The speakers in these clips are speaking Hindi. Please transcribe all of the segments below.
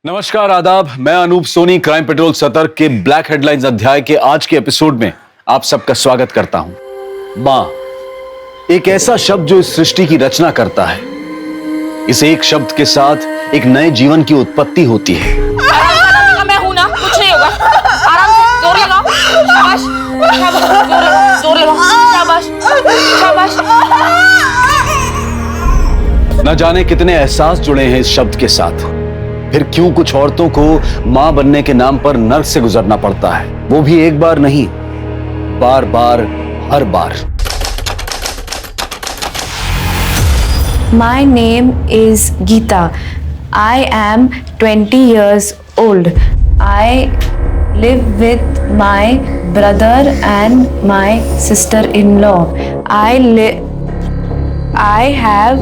नमस्कार, आदाब। मैं अनूप सोनी क्राइम पेट्रोल सतर्क के ब्लैक हेडलाइंस अध्याय के आज के एपिसोड में आप सबका स्वागत करता हूं। मां, एक ऐसा शब्द जो इस सृष्टि की रचना करता है। इस एक शब्द के साथ एक नए जीवन की उत्पत्ति होती है। मैं हूं ना, कुछ नहीं होगा। आराम से जोर लगाओ। शाबाश, शाबाश, जोर लगाओ। शाबाश, शाबाश। न जाने कितने एहसास जुड़े हैं इस शब्द के साथ। फिर क्यों कुछ औरतों को मां बनने के नाम पर नर्क से गुजरना पड़ता है, वो भी एक बार नहीं, बार बार, हर बार। My name is Geeta. I am 20 years old. I live with my brother and my sister-in-law. I have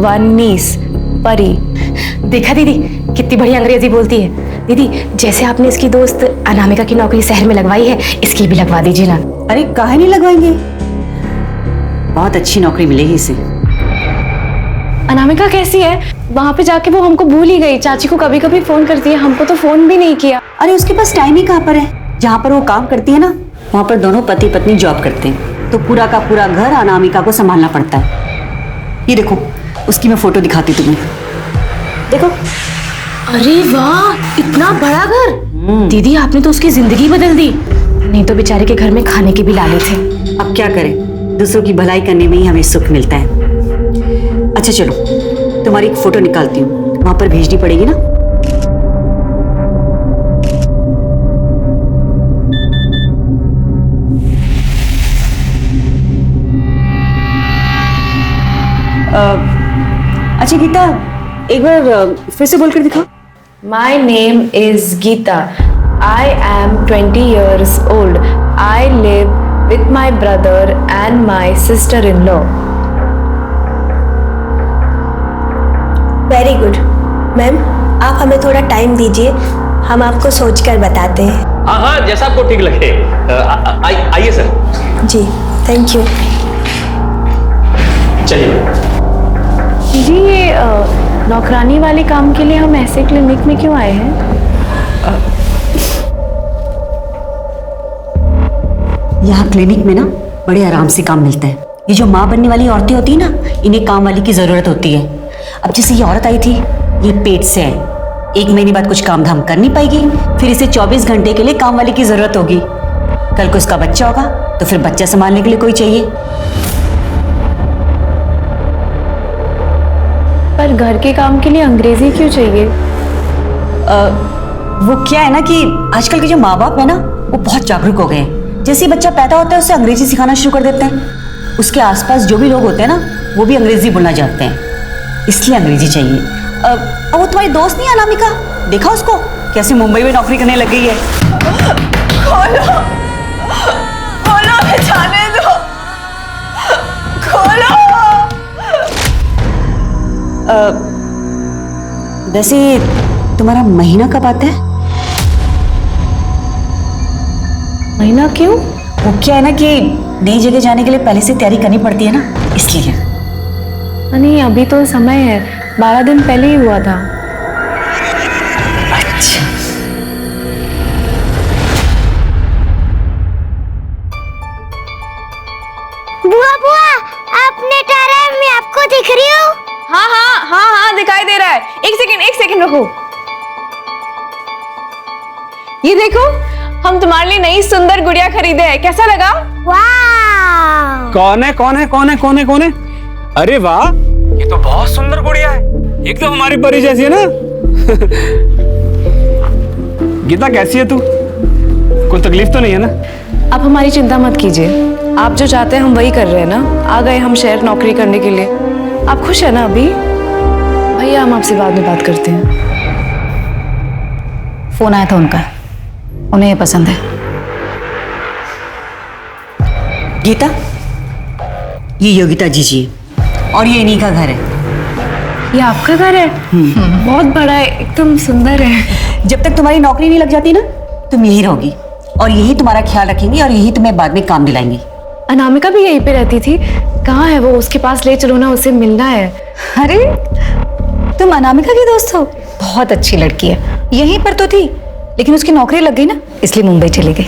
one niece, परी। देखा दीदी कितनी बढ़िया अंग्रेजी बोलती है। दीदी जैसे आपने इसकी दोस्त अनामिका की नौकरी शहर में लगवाई है, इसकी भी लगवा दीजिए ना। अरे काहे नहीं लगवाएंगे, बहुत अच्छी नौकरी मिलेगी इसे। अनामिका कैसी है? वहाँ पे जाके वो हमको भूल ही गई। चाची को कभी कभी फोन करती है, हमको तो फोन भी नहीं किया। अरे उसके पास टाइम ही कहाँ पर है। जहाँ पर वो काम करती है ना, वहाँ पर दोनों पति पत्नी जॉब करते हैं, तो पूरा का पूरा घर अनामिका को संभालना पड़ता है। ये देखो, उसकी मैं फोटो दिखाती तुम्हें, देखो। अरे वाह, इतना बड़ा घर। दीदी आपने तो उसकी जिंदगी बदल दी। नहीं तो बेचारे के घर में खाने के भी लाले थे। अब क्या करें, दूसरों की भलाई करने में ही हमें सुख मिलता है। अच्छा चलो, तुम्हारी एक फोटो निकालती हूँ, वहां पर भेजनी पड़ेगी ना। अच्छा गीता, एक बार फिर से बोलकर दिखाओ। My name is Geeta. I am 20 years old. I live with my brother and my sister-in-law. Very good. Ma'am, आप हमें थोड़ा टाइम दीजिए, हम आपको सोचकर बताते हैं। हाँ हाँ, जैसा आपको ठीक लगे। आइए सर। Ji, thank you. चलिए। जी, ये नौकरानी वाले काम के लिए हम ऐसे क्लिनिक में क्यों आए हैं? यहाँ क्लिनिक में ना बड़े आराम से काम मिलता है। ये जो माँ बनने वाली औरतें होती है ना, इन्हें काम वाली की जरूरत होती है। अब जैसे ये औरत आई थी, ये पेट से है, 1 महीने बाद कुछ काम धाम कर नहीं पाएगी, फिर इसे 24 घंटे के लिए काम वाली की जरूरत होगी। कल को उसका बच्चा होगा तो फिर बच्चा संभालने के लिए कोई चाहिए। पर घर के काम के लिए अंग्रेजी क्यों चाहिए? वो क्या है ना कि आजकल के जो माँ बाप है ना, वो बहुत जागरूक हो गए हैं। जैसे ही बच्चा पैदा होता है, उसे अंग्रेजी सिखाना शुरू कर देते हैं। उसके आसपास जो भी लोग होते हैं ना, वो भी अंग्रेजी बोलना जानते हैं, इसलिए अंग्रेजी चाहिए। अब वो तुम्हारी दोस्त नहीं है अनामिका, देखा उसको कैसे मुंबई में नौकरी करने लग गई है। खोलो, खोलो, हमें जाने दो। खोलो। वैसे तुम्हारा महीना कब आता है? महीना क्यों? वो क्या है ना कि नई जगह जाने के लिए पहले से तैयारी करनी पड़ती है ना, इसलिए। नहीं, अभी तो समय है, 12 दिन पहले ही हुआ था। अच्छा, बुआ बुआ, आपने ठहरा, मैं आपको दिख रही हूँ। हाँ हाँ हाँ हाँ, दिखाई दे रहा है। एक सेकंड रुको। ये देखो, हम तुम्हारे लिए नई सुंदर गुड़िया खरीदे हैं। कैसा लगा? वाह। कौन है? अरे वाह, ये तो बहुत सुंदर गुड़िया है, एकदम हमारी परी जैसी है ना। गीता कैसी है तू? कोई तकलीफ तो नहीं है ना? आप हमारी चिंता मत कीजिए, आप जो चाहते हैं हम वही कर रहे हैं ना। आ गए हम शहर नौकरी करने के लिए। आप खुश है ना अभी? भैया, हम आपसे बाद में बात करते हैं। फोन आया था उनका, उन्हें ये पसंद है। गीता, ये योगिता जी और ये इन्हीं का घर है। ये आपका घर है? बहुत बड़ा है, एकदम सुंदर है। जब तक तुम्हारी नौकरी नहीं लग जाती ना, तुम यही रहोगी और यही तुम्हारा ख्याल रखेंगी और यही तुम्हें बाद में काम दिलाएंगी। अनामिका भी यहीं पे रहती थी। कहाँ है वो? उसके पास ले चलो ना, उसे मिलना है। अरे तुम अनामिका की दोस्त हो? बहुत अच्छी लड़की है, यहीं पर तो थी लेकिन उसकी नौकरी लग गई ना, इसलिए मुंबई चली गई।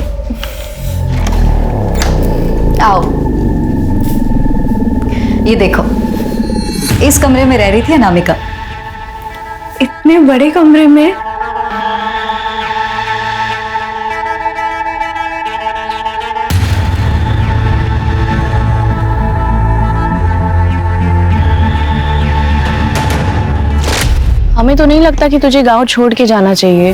आओ, ये देखो, इस कमरे में रह रही थी अनामिका। इतने बड़े कमरे में? हमें तो नहीं लगता कि तुझे गांव छोड़ के जाना चाहिए।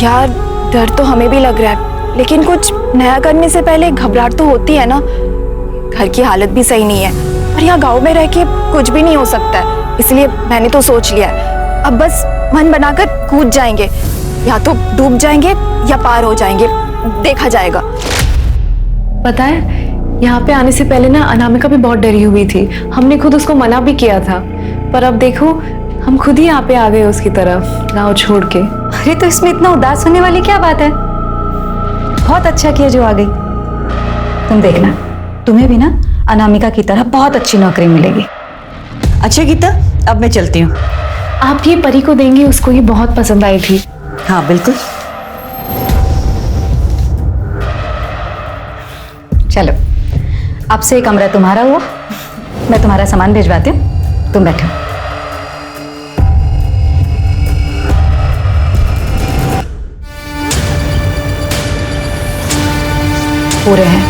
यार डर तो हमें भी लग रहा है, लेकिन कुछ नया करने से पहले घबराहट तो होती है ना। घर की हालत भी सही नहीं है और यहाँ गांव में रह के कुछ भी नहीं हो सकता है, इसलिए मैंने तो सोच लिया है अब बस मन बनाकर कूद जाएंगे, या तो डूब जाएंगे या पार हो जाएंगे, देखा जाएगा। पता है, यहाँ पे आने से पहले ना अनामिका भी बहुत डरी हुई थी। हमने खुद उसको मना भी किया था, पर अब देखो हम खुद ही यहाँ पे आ गए उसकी तरफ, गाँव छोड़ के। अरे तो इसमें इतना उदास होने वाली क्या बात है? बहुत अच्छा किया जो आ गई। तुम देखना, तुम्हें भी ना अनामिका की तरह बहुत अच्छी नौकरी मिलेगी। अच्छा गीता, अब मैं चलती हूँ। आप ये परी को देंगे, उसको ये बहुत पसंद आई थी। हाँ बिल्कुल, चलो अब से कमरा तुम्हारा हुआ, मैं तुम्हारा सामान भिजवाती हूँ, तुम बैठो। पूरे हैं।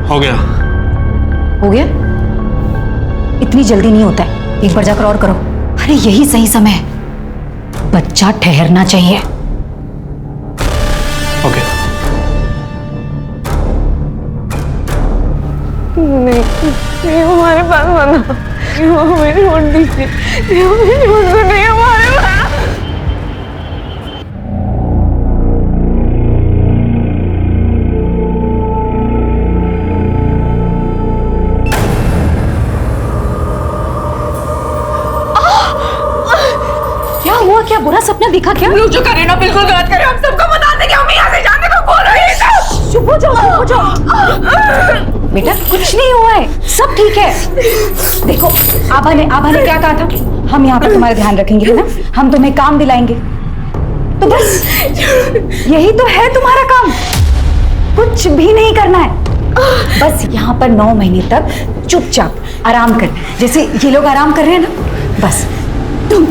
हो गया। हो गया? इतनी जल्दी नहीं होता है, एक बार जाकर और करो। अरे यही सही समय है, बच्चा ठहरना चाहिए। ओके। नहीं हमारे पास बना, मेरी छोड़ दीजिए, नहीं हमारे पास। क्या बुरा सपना दिखा क्या? जो करे ना बिल्कुल गलत करे, हम सबको बता देंगे, हम यहाँ से जाने को बोल रहे हैं। चुप हो जाओ, चुप हो जाओ। बेटा कुछ नहीं हुआ है, सब ठीक है। देखो आभा ने क्या कहा था, हम यहाँ पर तुम्हारा ध्यान रखेंगे, है ना? हम तुम्हें काम दिलाएंगे, तो बस यही तो है तुम्हारा काम, कुछ भी नहीं करना है। बस यहाँ पर 9 महीने तक चुपचाप आराम कर, जैसे ये लोग आराम कर रहे हैं ना, बस तुम।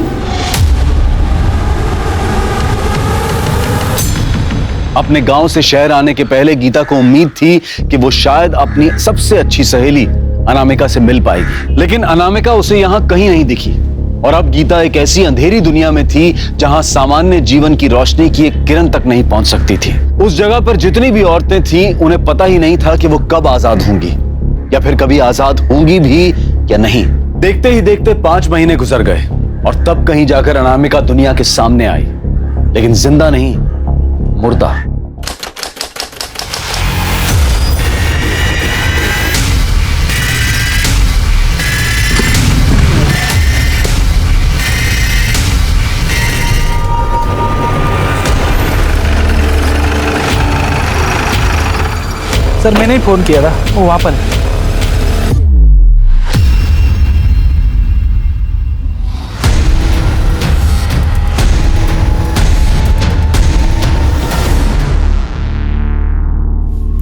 अपने गांव से शहर आने के पहले गीता को उम्मीद थी कि वो शायद अपनी सबसे अच्छी सहेली अनामिका से मिल पाएगी, लेकिन अनामिका उसे यहाँ कहीं नहीं दिखी। और अब गीता एक ऐसी अंधेरी दुनिया में थी जहां सामान्य जीवन की रोशनी की एक किरण तक नहीं पहुंच सकती थी। उस जगह पर जितनी भी औरतें थीं, उन्हें पता ही नहीं था कि वो कब आजाद होंगी, या फिर कभी आजाद होंगी भी या नहीं। देखते ही देखते 5 महीने गुजर गए और तब कहीं जाकर अनामिका दुनिया के सामने आई, लेकिन जिंदा नहीं, मुर्दा। सर मैंने ही फोन किया था, वो वहां पर।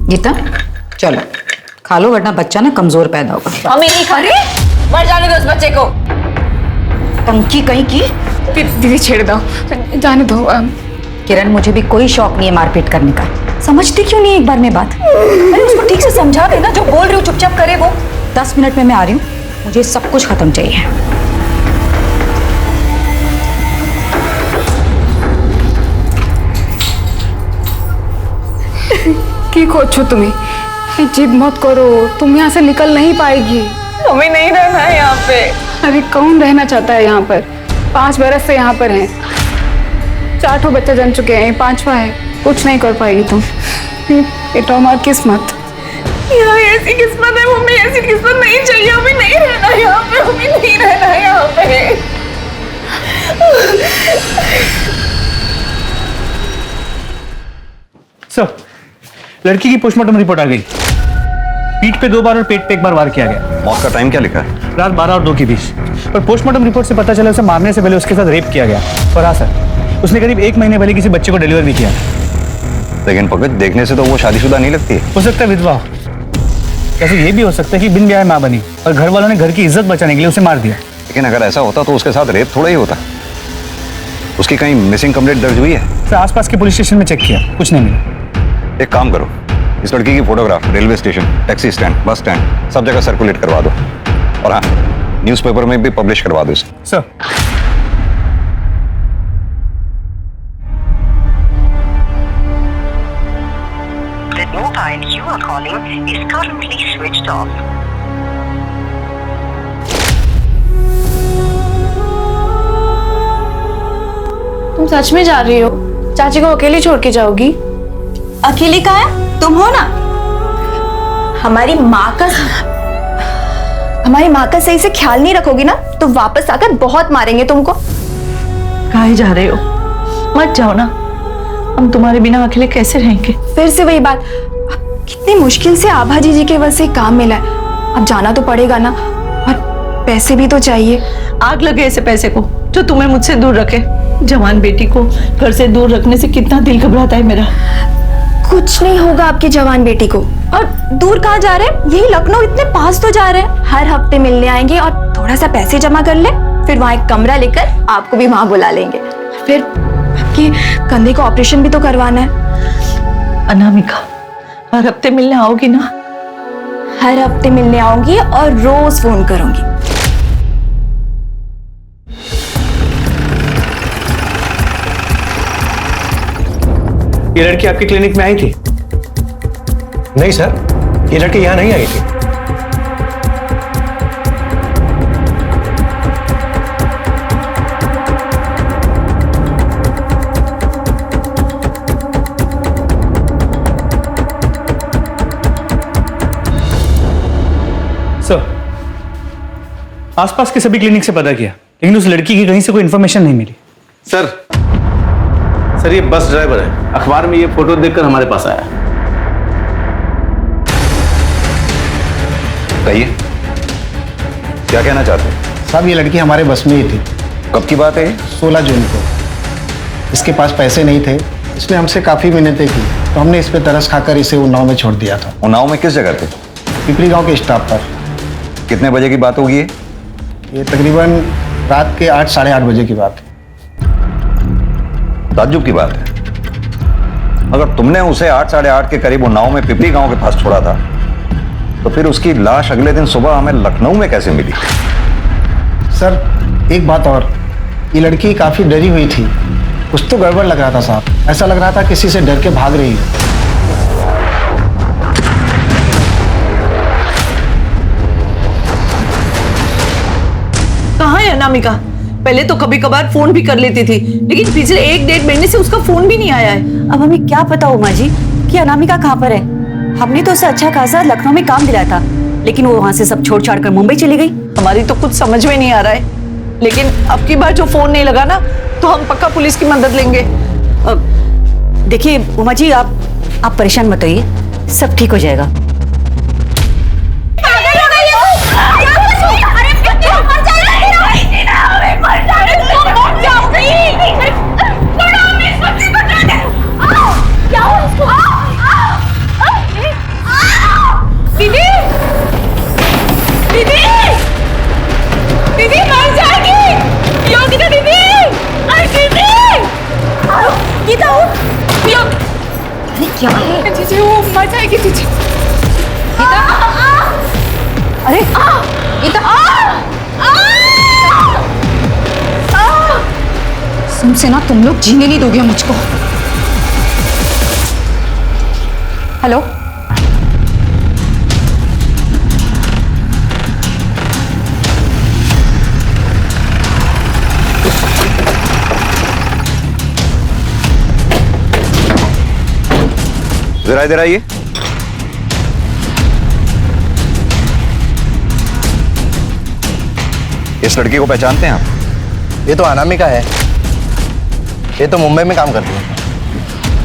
गीता चलो खा लो, वरना बच्चा ना कमजोर पैदा होगा। हमें नहीं खा रहे, मर जाने दो उस बच्चे को। टंकी कहीं की। दीदी छेड़ दो, जाने दो। किरण मुझे भी कोई शौक नहीं है मारपीट करने का, समझती क्यों नहीं एक बार में बात? अरे उसको ठीक से समझा देना, जो बोल रही हूँ चुपचाप करे वो। 10 मिनट में मैं आ रही हूँ, मुझे सब कुछ खत्म चाहिए। की खोजो तुम्हें, जिद मत करो, तुम यहाँ से निकल नहीं पाएगी। हमें नहीं रहना है यहाँ पे। अरे कौन रहना चाहता है यहाँ पर? 5 बरस से यहाँ पर हैं, 4 ठो बच्चे जन्म चुके हैं, 5वां है, कुछ नहीं कर पाएगी तुम। बेटा हमारी किस्मत। यार ऐसी किस्मत है मम्मी, ऐसी किस्मत नहीं चाहिए, हमें नहीं रहना यहाँ पे, हमें नहीं रहना यहाँ पे। सर, लड़की की पोस्टमार्टम रिपोर्ट आ गई। पीठ पे 2 बार और पेट पे 1 बार वार किया गया। मौत का टाइम क्या लिखा है? रात 12 और 2 के बीच। पर पोस्टमार्टम रिपोर्ट से पता चला उसे मारने से पहले उसके साथ रेप किया गया। और हाँ सर, उसने करीब 1 महीने पहले किसी बच्चे को डिलीवर भी किया। लेकिन पंकज, देखने से तो वो शादीशुदा नहीं लगती है। हो सकता है विधवा हो। वैसे ये भी हो सकता है कि बिन ब्याह माँ बनी और घर वालों ने घर की इज्जत बचाने के लिए उसे मार दिया। लेकिन अगर ऐसा होता तो उसके साथ रेप थोड़ा ही होता। उसकी कहीं मिसिंग कंप्लेंट दर्ज हुई है? सर, आसपास के पुलिस स्टेशन में चेक किया, कुछ नहीं मिला। एक काम करो, इस लड़की की photograph railway station, taxi stand, bus stand सब जगह सर्कुलेट करवा दो। और हाँ, न्यूज़पेपर में भी पब्लिश करवा दो इसे। Sir, The mobile you are calling is currently switched off. तुम सच में जा रही हो? चाची को अकेले छोड़ के जाओगी? अकेले कहाँ है? तुम हो ना। हमारी माँ का सही से ख्याल नहीं रखोगी ना तो वापस आकर बहुत मारेंगे तुमको। कहाँ जा रहे हो? मत जाओ ना, हम तुम्हारे बिना अकेले कैसे रहेंगे? फिर से वही बात। कितनी मुश्किल से आभा जी के वजह से काम मिला है, अब जाना तो पड़ेगा ना, और पैसे भी तो चाहिए। आग लगे ऐसे पैसे को जो तुम्हें मुझसे दूर रखे। जवान बेटी को घर से दूर रखने से कितना दिल घबराता है मेरा। कुछ नहीं होगा आपकी जवान बेटी को। और दूर कहाँ जा रहे हैं? यही लखनऊ, इतने पास तो जा रहे हैं। हर हफ्ते मिलने आएंगे और थोड़ा सा पैसे जमा कर ले, फिर वहाँ एक कमरा लेकर आपको भी वहाँ बुला लेंगे। फिर आपके कंधे का ऑपरेशन भी तो करवाना है। अनामिका, हर हफ्ते मिलने आओगी ना? हर हफ्ते मिलने आऊंगी और रोज फोन करूंगी। ये लड़की आपके क्लिनिक में आई थी? नहीं सर, ये लड़की यहाँ नहीं आई थी। सर, आसपास के सभी क्लिनिक से पता किया, लेकिन उस लड़की की कहीं से कोई इन्फॉर्मेशन नहीं मिली। सर, ये बस ड्राइवर है, अखबार में ये फोटो देखकर हमारे पास आया। कहिए, क्या कहना चाहते हैं? साहब, ये लड़की हमारे बस में ही थी। कब की बात है? 16 जून को। इसके पास पैसे नहीं थे, इसने हमसे काफ़ी मिन्नतें की, तो हमने इस पे तरस खाकर इसे उन्नाव में छोड़ दिया था। उन्नाव में किस जगह थे? पिपरी गांव के स्टॉप पर। कितने बजे की बात होगी ये तकरीबन रात के 8 साढ़े 8 बजे की बात है। ताज्जुब की बात है, अगर तुमने उसे 8 साढ़े 8 के करीब उन्नाव में पिपरी गांव के पास छोड़ा था, तो फिर उसकी लाश अगले दिन सुबह हमें लखनऊ में कैसे मिली? सर, एक बात और, ये लड़की काफ़ी डरी हुई थी। कुछ तो गड़बड़ लग रहा था साहब, ऐसा लग रहा था किसी से डर के भाग रही है। कहाँ है अनामिका? पहले तो कभी कभार फोन भी कर लेती थी, लेकिन पिछले 1-1.5 महीने से उसका फोन भी नहीं आया है। अब हमें क्या पता उमा जी कि अनामिका कहाँ पर है। हमने तो उसे अच्छा खासा लखनऊ में काम दिलाया था, लेकिन वो वहां से सब छोड़ छाड़ कर मुंबई चली गई। हमारी तो कुछ समझ में नहीं आ रहा है, लेकिन अब की बार जो फोन नहीं लगा ना, तो हम पक्का पुलिस की मदद लेंगे। देखिए उमा जी, आप परेशान मत होइए, सब ठीक हो जाएगा। दीदी मर जाएगी। योगिता दीदी, अरे दीदी, गीता उठ। अरे क्या है? जीजी वो मर जाएगी जीजी। गीता, अरे गीता, तुमसे ना तुम लोग जीने नहीं दोगे मुझको। हेलो, जरा इधर आइए। इस लड़की को पहचानते हैं आप? ये तो अनामिका है। ये तो मुंबई में काम करती है।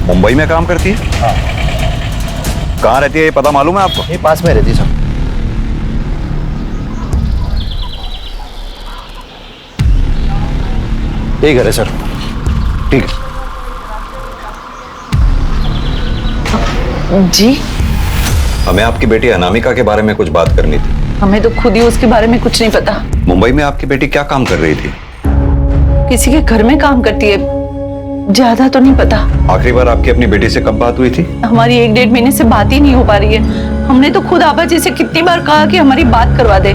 मुंबई में काम करती है? हाँ। कहाँ रहती है ये पता मालूम है आपको? ये पास में रहती है सर। यही घर है सर। ठीक है जी। हमें आपकी बेटी अनामिका के बारे में कुछ बात करनी थी। हमें तो खुद ही उसके बारे में कुछ नहीं पता। मुंबई में आपकी बेटी क्या काम कर रही थी? किसी के घर में काम करती है, ज्यादा तो नहीं पता। आखिरी बार आपकी अपनी बेटी से कब बात हुई थी? हमारी 1-1.5 महीने से बात ही नहीं हो पा रही है। हमने तो खुद आबा जी से कितनी बार कहा कि हमारी बात करवा दे,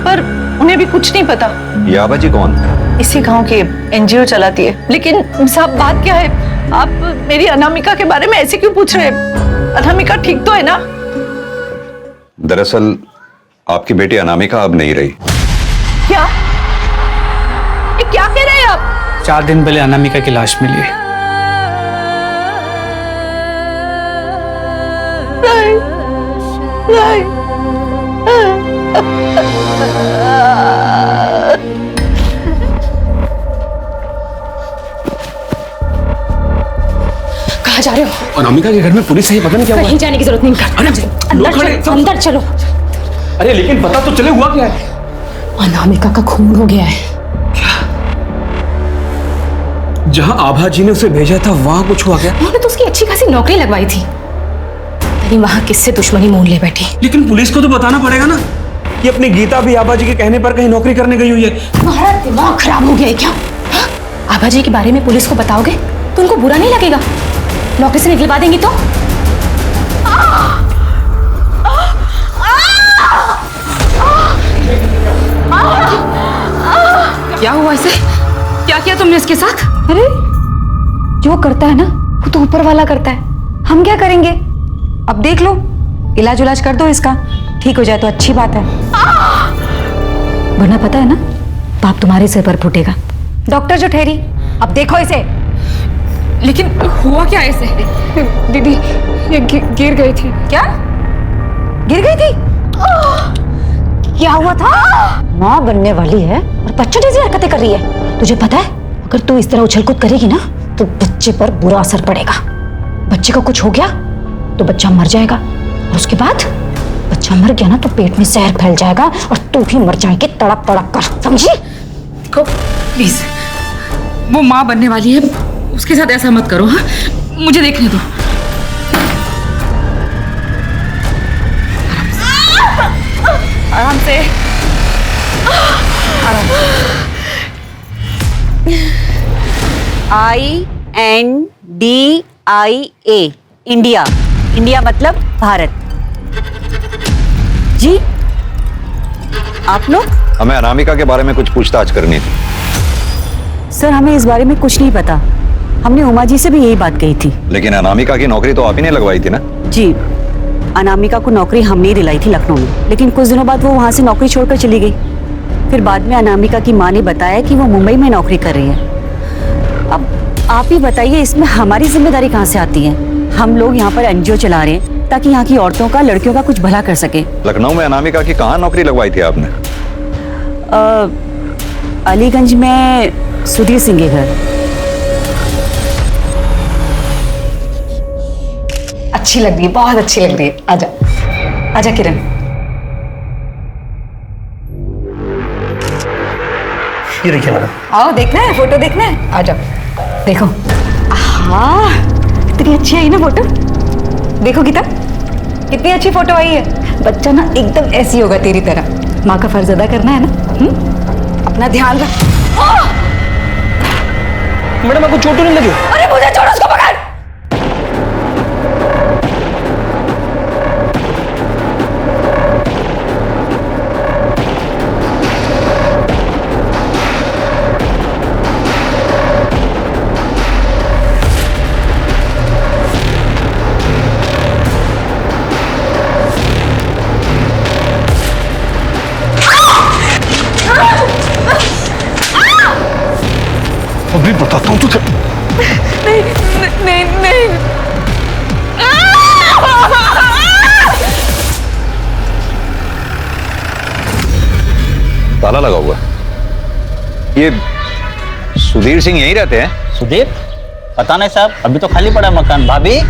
पर उन्हें भी कुछ नहीं पता। ये आबा जी कौन? इसी गांव की एनजीओ चलाती है। लेकिन साहब बात क्या है, आप मेरी अनामिका के बारे में ऐसे क्यों पूछ रहे हैं? अनामिका ठीक तो है ना? दरअसल आपकी बेटी अनामिका अब नहीं रही। क्या? ये क्या कह रहे हैं आप? 4 दिन पहले अनामिका की लाश मिली है। नहीं, नहीं। कहाँ जा रहे हो? अनामिका के घर में पुलिस है, पता नहीं क्या हुआ। कहीं जाने की जरूरत नहीं। अंदर चलो। अरे लेकिन पता तो चले हुआ क्या है? अनामिका का खून हो गया है। जहां आभा जी ने उसे भेजा था वहां कुछ हुआ क्या? उन्होंने तो उसकी अच्छी खासी नौकरी लगवाई थी, लेकिन वहां किससे दुश्मनी मोल ले बैठी। लेकिन पुलिस को तो बताना पड़ेगा ना कि अपनी गीता भी आभा जी के कहने पर कहीं नौकरी करने गई हुई है। तुम्हारा दिमाग खराब हो गया है क्या? आभा जी के बारे में पुलिस को बताओगे तो उनको बुरा नहीं लगेगा? नौकरी से निकलवा देंगी तो? क्या हुआ इसे? क्या किया तुमने इसके साथ? अरे जो करता है ना वो तो ऊपर वाला करता है, हम क्या करेंगे? अब देख लो, इलाज उलाज कर दो इसका, ठीक हो जाए तो अच्छी बात है, वरना पता है ना पाप तुम्हारे सिर पर फूटेगा। डॉक्टर जो ठहरी, अब देखो इसे। लेकिन हुआ क्या ऐसे? दीदी ये गिर गई थी। क्या गिर गई थी? क्या हुआ था? माँ बनने वाली है और बच्चों जैसी हरकतें कर रही है। तुझे पता है अगर तू इस तरह उछल कूद करेगी ना तो बच्चे पर बुरा असर पड़ेगा। बच्चे को कुछ हो गया तो बच्चा मर जाएगा, और उसके बाद बच्चा मर गया ना तो पेट में जहर फैल जाएगा और तू भी मर जाएगी तड़प तड़प कर, समझी? प्लीज, वो माँ बनने वाली है, उसके साथ ऐसा मत करो। हाँ, मुझे देखने दो। आराम से। INDIA India. इंडिया मतलब भारत। जी आप लोग? हमें अनामिका के बारे में कुछ पूछताछ करनी थी। सर हमें इस बारे में कुछ नहीं पता, हमने उमा जी से भी यही बात कही थी। लेकिन अनामिका की नौकरी तो आप ही ने लगवाई थी ना? जी, अनामिका को नौकरी हमने ही दिलाई थी लखनऊ में, लेकिन कुछ दिनों बाद वो वहाँ से नौकरी छोड़कर चली गई। फिर बाद में अनामिका की माँ ने बताया कि वो मुंबई में नौकरी कर रही है। अब आप ही बताइए इसमें हमारी जिम्मेदारी कहाँ से आती है? हम लोग यहाँ पर एनजीओ चला रहे हैं ताकि यहाँ की औरतों का, लड़कियों का कुछ भला कर सके। लखनऊ में अनामिका की कहाँ नौकरी लगवाई थी आपने? अलीगंज में सुधीर सिंह के घर। अच्छी लग रही है, बहुत अच्छी लग रही है। आजा आजा किरण। ये देखिए मैडम। आओ, देखना है फोटो, देखना है, आ जाओ देखो। हाँ कितनी अच्छी आई ना फोटो। देखो गीता कितनी अच्छी फोटो आई है। बच्चा ना एकदम ऐसी होगा तेरी तरह। माँ का फर्ज अदा करना है ना। अपना ध्यान रख। मैडम आपको चोट नहीं लगी? अरे मुझे छोड़, उसको पकड़। अभी बताता हूँ तुझे। नहीं नहीं नहीं। ताला लगा हुआ है। ये सुधीर सिंह यहीं रहते हैं? सुधीर? पता नहीं साहब, अभी तो खाली पड़ा मकान। भाभी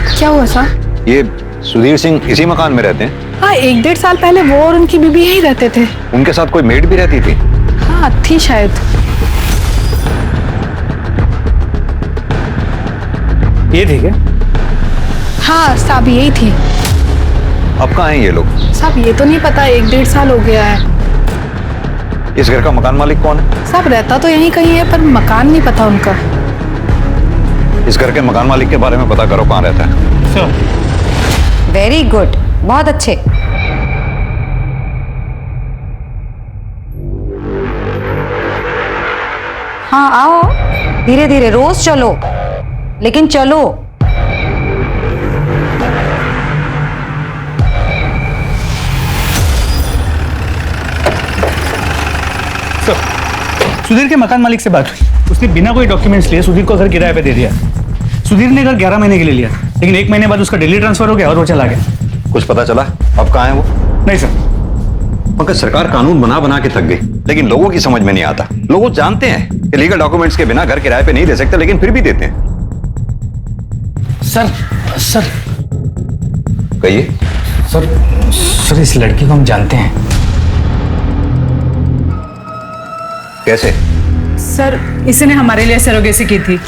क्या हुआ सर? ये सुधीर सिंह इसी मकान में रहते हैं? हाँ, 1-1.5 साल पहले वो और उनकी बीबी यहीं रहते थे। उनके साथ कोई मेड भी रहती थी? हाँ, थी शायद। ये ठीक है? हाँ साहब, यही थी। अब कहाँ हैं ये लोग? साहब ये तो नहीं पता, 1-1.5 साल हो गया है। इस घर का मकान मालिक कौन है? साहब रहता तो यहीं कहीं है, पर मकान नहीं पता उनका। इस घर के मकान मालिक के बारे में पता करो, कहाँ रहता है। वेरी गुड, बहुत अच्छे। हाँ आओ, धीरे धीरे, रोज चलो, लेकिन चलो। सुधीर के मकान मालिक से बात हुई, उसने बिना कोई डॉक्यूमेंट्स लिए सुधीर को घर किराए पे दे दिया। सुधीर ने घर 11 महीने के लिए लिया, लेकिन 1 महीने बाद उसका दिल्ली ट्रांसफर हो गया और वो चला गया। कुछ पता चला अब कहाँ है वो? नहीं सर। पंकज, सरकार कानून बना बना के थक गई, लेकिन लोगों की समझ में नहीं आता। लोग जानते हैं कि लीगल डॉक्यूमेंट्स के बिना घर किराए पे नहीं दे सकते, लेकिन फिर भी देते हैं। सर कहिए। सर इस लड़की को हम जानते हैं। कैसे? सर इसने हमारे लिए सरोगेसी की थी।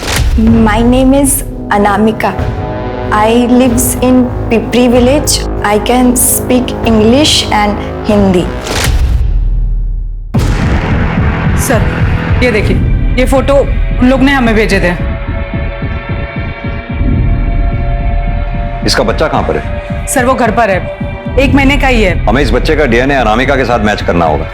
My name is Anamika. I lives in Pipri village. I can speak English and Hindi. Sir ये देखिए, ये फोटो उन लोग ने हमें भेजे थे। इसका बच्चा कहाँ पर है? सर वो घर पर है, 1 महीने का ही है। हमें इस बच्चे का डीएनए अनामिका के साथ मैच करना होगा।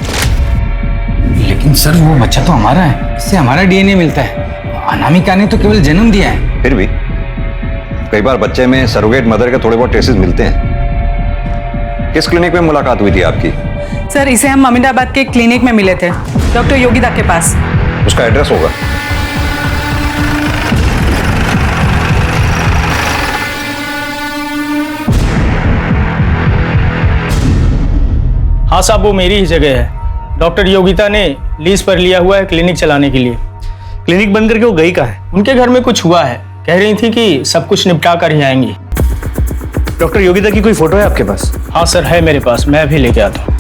लेकिन सर वो बच्चा तो हमारा है, इससे हमारा डीएनए मिलता है। अनामिका ने तो केवल जन्म दिया है। फिर भी कई बार बच्चे में सरोगेट मदर के थोड़े बहुत ट्रेसेस मिलते हैं। किस क्लिनिक में मुलाकात हुई थी आपकी? सर इसे हम अमीनाबाद के क्लिनिक में मिले थे, डॉक्टर योगिता के पास। उसका एड्रेस होगा? हाँ साहब, वो मेरी ही जगह है। डॉक्टर योगिता ने लीज पर लिया हुआ है क्लिनिक चलाने के लिए। क्लिनिक बंद करके वो गई कहाँ है? उनके घर में कुछ हुआ है, कह रही थी कि सब कुछ निपटा कर ही आएंगी। डॉक्टर योगिता की कोई फोटो है आपके पास? हाँ सर है मेरे पास, मैं भी लेके आता हूँ।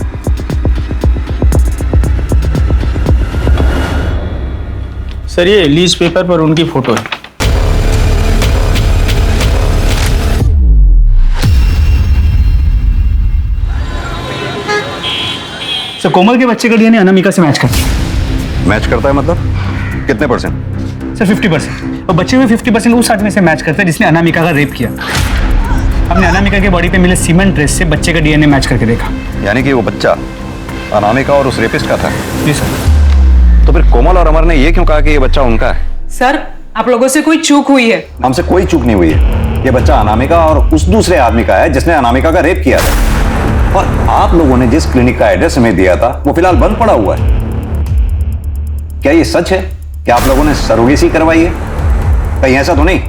सर ये लीज पेपर पर उनकी फोटो है। सर कोमल के बच्चे का डीएनए अनामिका से मैच करता है। मैच करता है मतलब कितने %? सर 50%। और बच्चे में 50% उस आदमी से मैच करता है जिसने अनामिका का रेप किया। हमने अनामिका के बॉडी पे मिले सीमेंट ट्रेस से बच्चे का डीएनए मैच करके देखा। यानी कि वो बच्चा अनामिका और उस रेपिस्ट का था? जी सर। तो फिर कोमल और अमर ने ये क्यों कहा कि ये बच्चा उनका है? सर आप लोगों से कोई चूक हुई है। हमसे कोई चूक नहीं हुई है। ये बच्चा अनामिका और उस दूसरे आदमी का है जिसने अनामिका का रेप किया था। और आप लोगों ने जिस क्लिनिक का एड्रेस हमें दिया था वो फिलहाल बंद पड़ा हुआ है। क्या ये सच है कि आप लोगों ने सरोगेसी करवाई है? कहीं ऐसा तो नहीं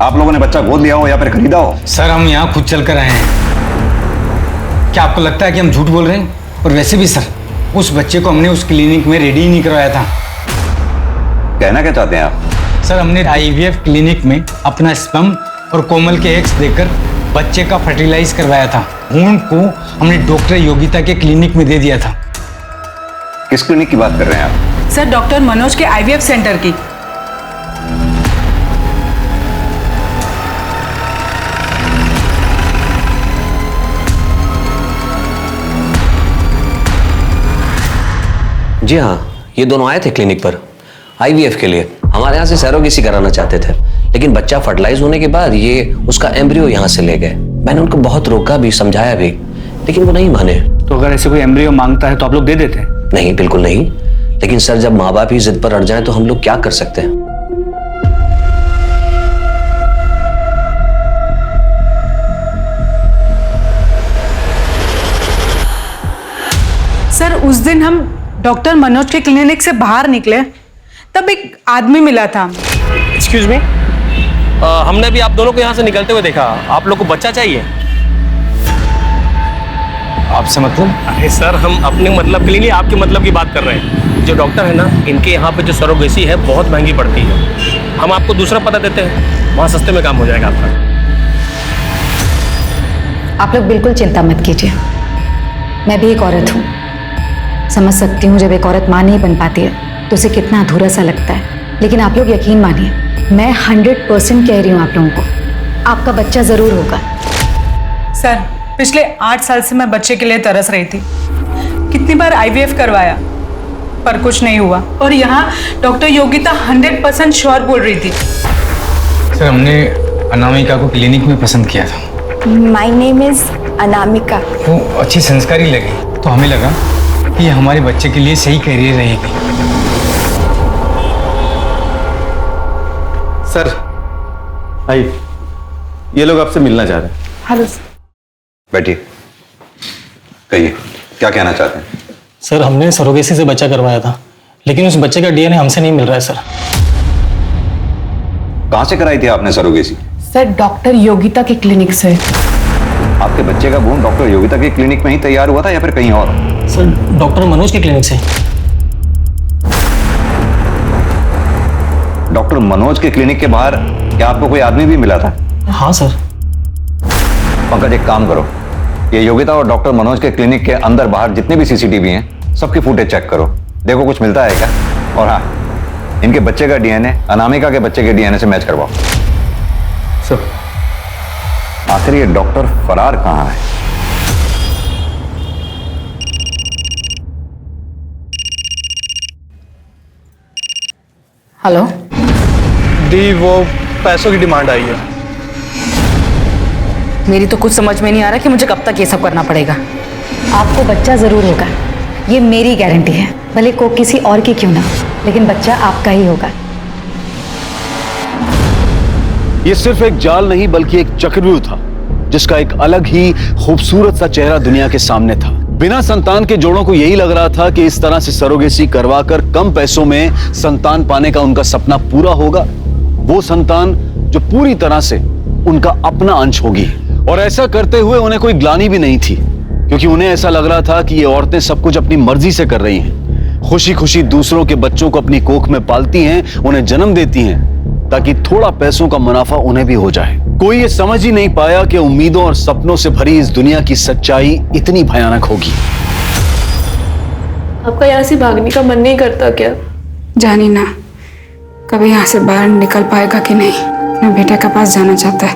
आप लोगों ने बच्चा गोद लिया हो या फिर खरीदा हो? सर हम यहाँ खुद चल कर आए हैं। क्या आपको लगता है कि हम झूठ बोल रहे हैं? और वैसे भी सर उस बच्चे को हमने उस क्लिनिक में रेडी ही नहीं करवाया था। कहना क्या चाहते हैं आप? सर हमने IVF क्लिनिक में अपना स्पर्म और कोमल के एग्स देकर बच्चे का फर्टिलाइज करवाया था। भ्रूण को हमने डॉक्टर योगिता के क्लिनिक में दे दिया था। किस क्लिनिक की बात कर रहे हैं आप? सर डॉक्टर मनोज के IVF सेंटर की। जी हाँ, ये दोनों आए थे क्लिनिक पर IVF के लिए। हमारे यहाँ से सरोगेसी कराना चाहते थे, लेकिन बच्चा फर्टिलाइज होने के बाद ये उसका एम्ब्रियो यहाँ से ले गए। मैंने उनको बहुत रोका भी, समझाया भी, लेकिन वो नहीं माने। तो अगर ऐसे कोई एम्ब्रियो मांगता है तो आप लोग दे देते हैं? नहीं, बिल्कुल नहीं। लेकिन सर जब माँ बाप ही जिद पर अड़ जाए तो हम लोग क्या कर सकते हैं? सर उस दिन हम डॉक्टर मनोज के क्लिनिक से बाहर निकले, तब एक आदमी मिला था। एक्सक्यूज मी, हमने भी आप दोनों को यहाँ से निकलते हुए देखा। आप लोग को बच्चा चाहिए? आपसे मतलब? अरे सर, हम अपने मतलब के लिए नहीं, आपके मतलब की बात कर रहे हैं। जो डॉक्टर है ना, इनके यहाँ पे जो सरोगेसी है बहुत महंगी पड़ती है। हम आपको दूसरा पता देते हैं, वहाँ सस्ते में काम हो जाएगा आपका। आप लोग बिल्कुल चिंता मत कीजिए, मैं भी एक औरत हूँ, समझ सकती हूँ जब एक औरत माँ नहीं बन पाती है तो उसे कितना अधूरा सा लगता है। लेकिन आप लोग यकीन मानिए, मैं 100% कह रही हूँ आप लोगों को, आपका बच्चा जरूर होगा। सर, पिछले 8 साल से मैं बच्चे के लिए तरस रही थी। कितनी बार IVF करवाया पर कुछ नहीं हुआ, और यहाँ डॉक्टर योगिता 100% श्योर बोल रही थी। सर, हमने अनामिका को क्लिनिक में पसंद किया था। My name is Anamika. वो अच्छी संस्कारी लगी तो हमें लगा कि ये हमारे बच्चे के लिए सही करियर रहेगी। सर आइए, ये लोग आपसे मिलना चाह रहे हैं। हेलो। बैठिए, कहिए क्या कहना चाहते हैं? सर, हमने सरोगेसी से बच्चा करवाया था, लेकिन उस बच्चे का DNA हमसे नहीं मिल रहा है सर। कहाँ से कराई थी आपने सरोगेसी? सर, डॉक्टर योगिता के क्लिनिक से। आपके बच्चे का भ्रूण डॉक्टर योगिता के क्लिनिक में ही तैयार हुआ था या फिर कहीं और? सर, डॉक्टर मनोज के क्लिनिक से। डॉक्टर मनोज के क्लिनिक के बाहर क्या आपको कोई आदमी भी मिला था? हाँ सर। पंकज, एक काम करो, ये योगिता और डॉक्टर मनोज के क्लिनिक के अंदर बाहर जितने भी CCTV हैं सबकी फुटेज चेक करो, देखो कुछ मिलता है क्या। और हाँ, इनके बच्चे का DNA अनामिका के बच्चे के DNA से मैच करवाओ। सर, आखिर ये डॉक्टर फरार कहाँ है? हेलो दी, वो पैसों की डिमांड आई है। मेरी तो कुछ समझ में नहीं आ रहा कि मुझे कब तक ये सब करना पड़ेगा। आपको बच्चा जरूर होगा, ये मेरी गारंटी है, भले को किसी और की क्यों ना, लेकिन बच्चा आपका ही होगा। ये सिर्फ एक जाल नहीं बल्कि एक चक्रव्यूह था, जिसका एक अलग ही खूबसूरत सा चेहरा दुनिया के सामने था। बिना संतान के जोड़ों को यही लग रहा था कि इस तरह से सरोगेसी करवाकर कम पैसों में संतान पाने का उनका सपना पूरा होगा। वो संतान जो पूरी तरह से उनका अपना अंश होगी, और ऐसा करते हुए उन्हें कोई ग्लानि भी नहीं थी, क्योंकि उन्हें ऐसा लग रहा था कि ये औरतें सब कुछ अपनी मर्जी से कर रही हैं, खुशी खुशी दूसरों के बच्चों को अपनी कोख में पालती हैं, उन्हें जन्म देती हैं ताकि थोड़ा पैसों का मुनाफा उन्हें भी हो जाए। कोई ये समझ ही नहीं पाया कि उम्मीदों और सपनों से भरी इस दुनिया की सच्चाई इतनी भयानक होगी। आपका यहाँ से भागने का मन नहीं करता क्या? जानी ना, कभी यहाँ से बाहर निकल पाएगा कि नहीं। अपने बेटे के पास जाना चाहता है,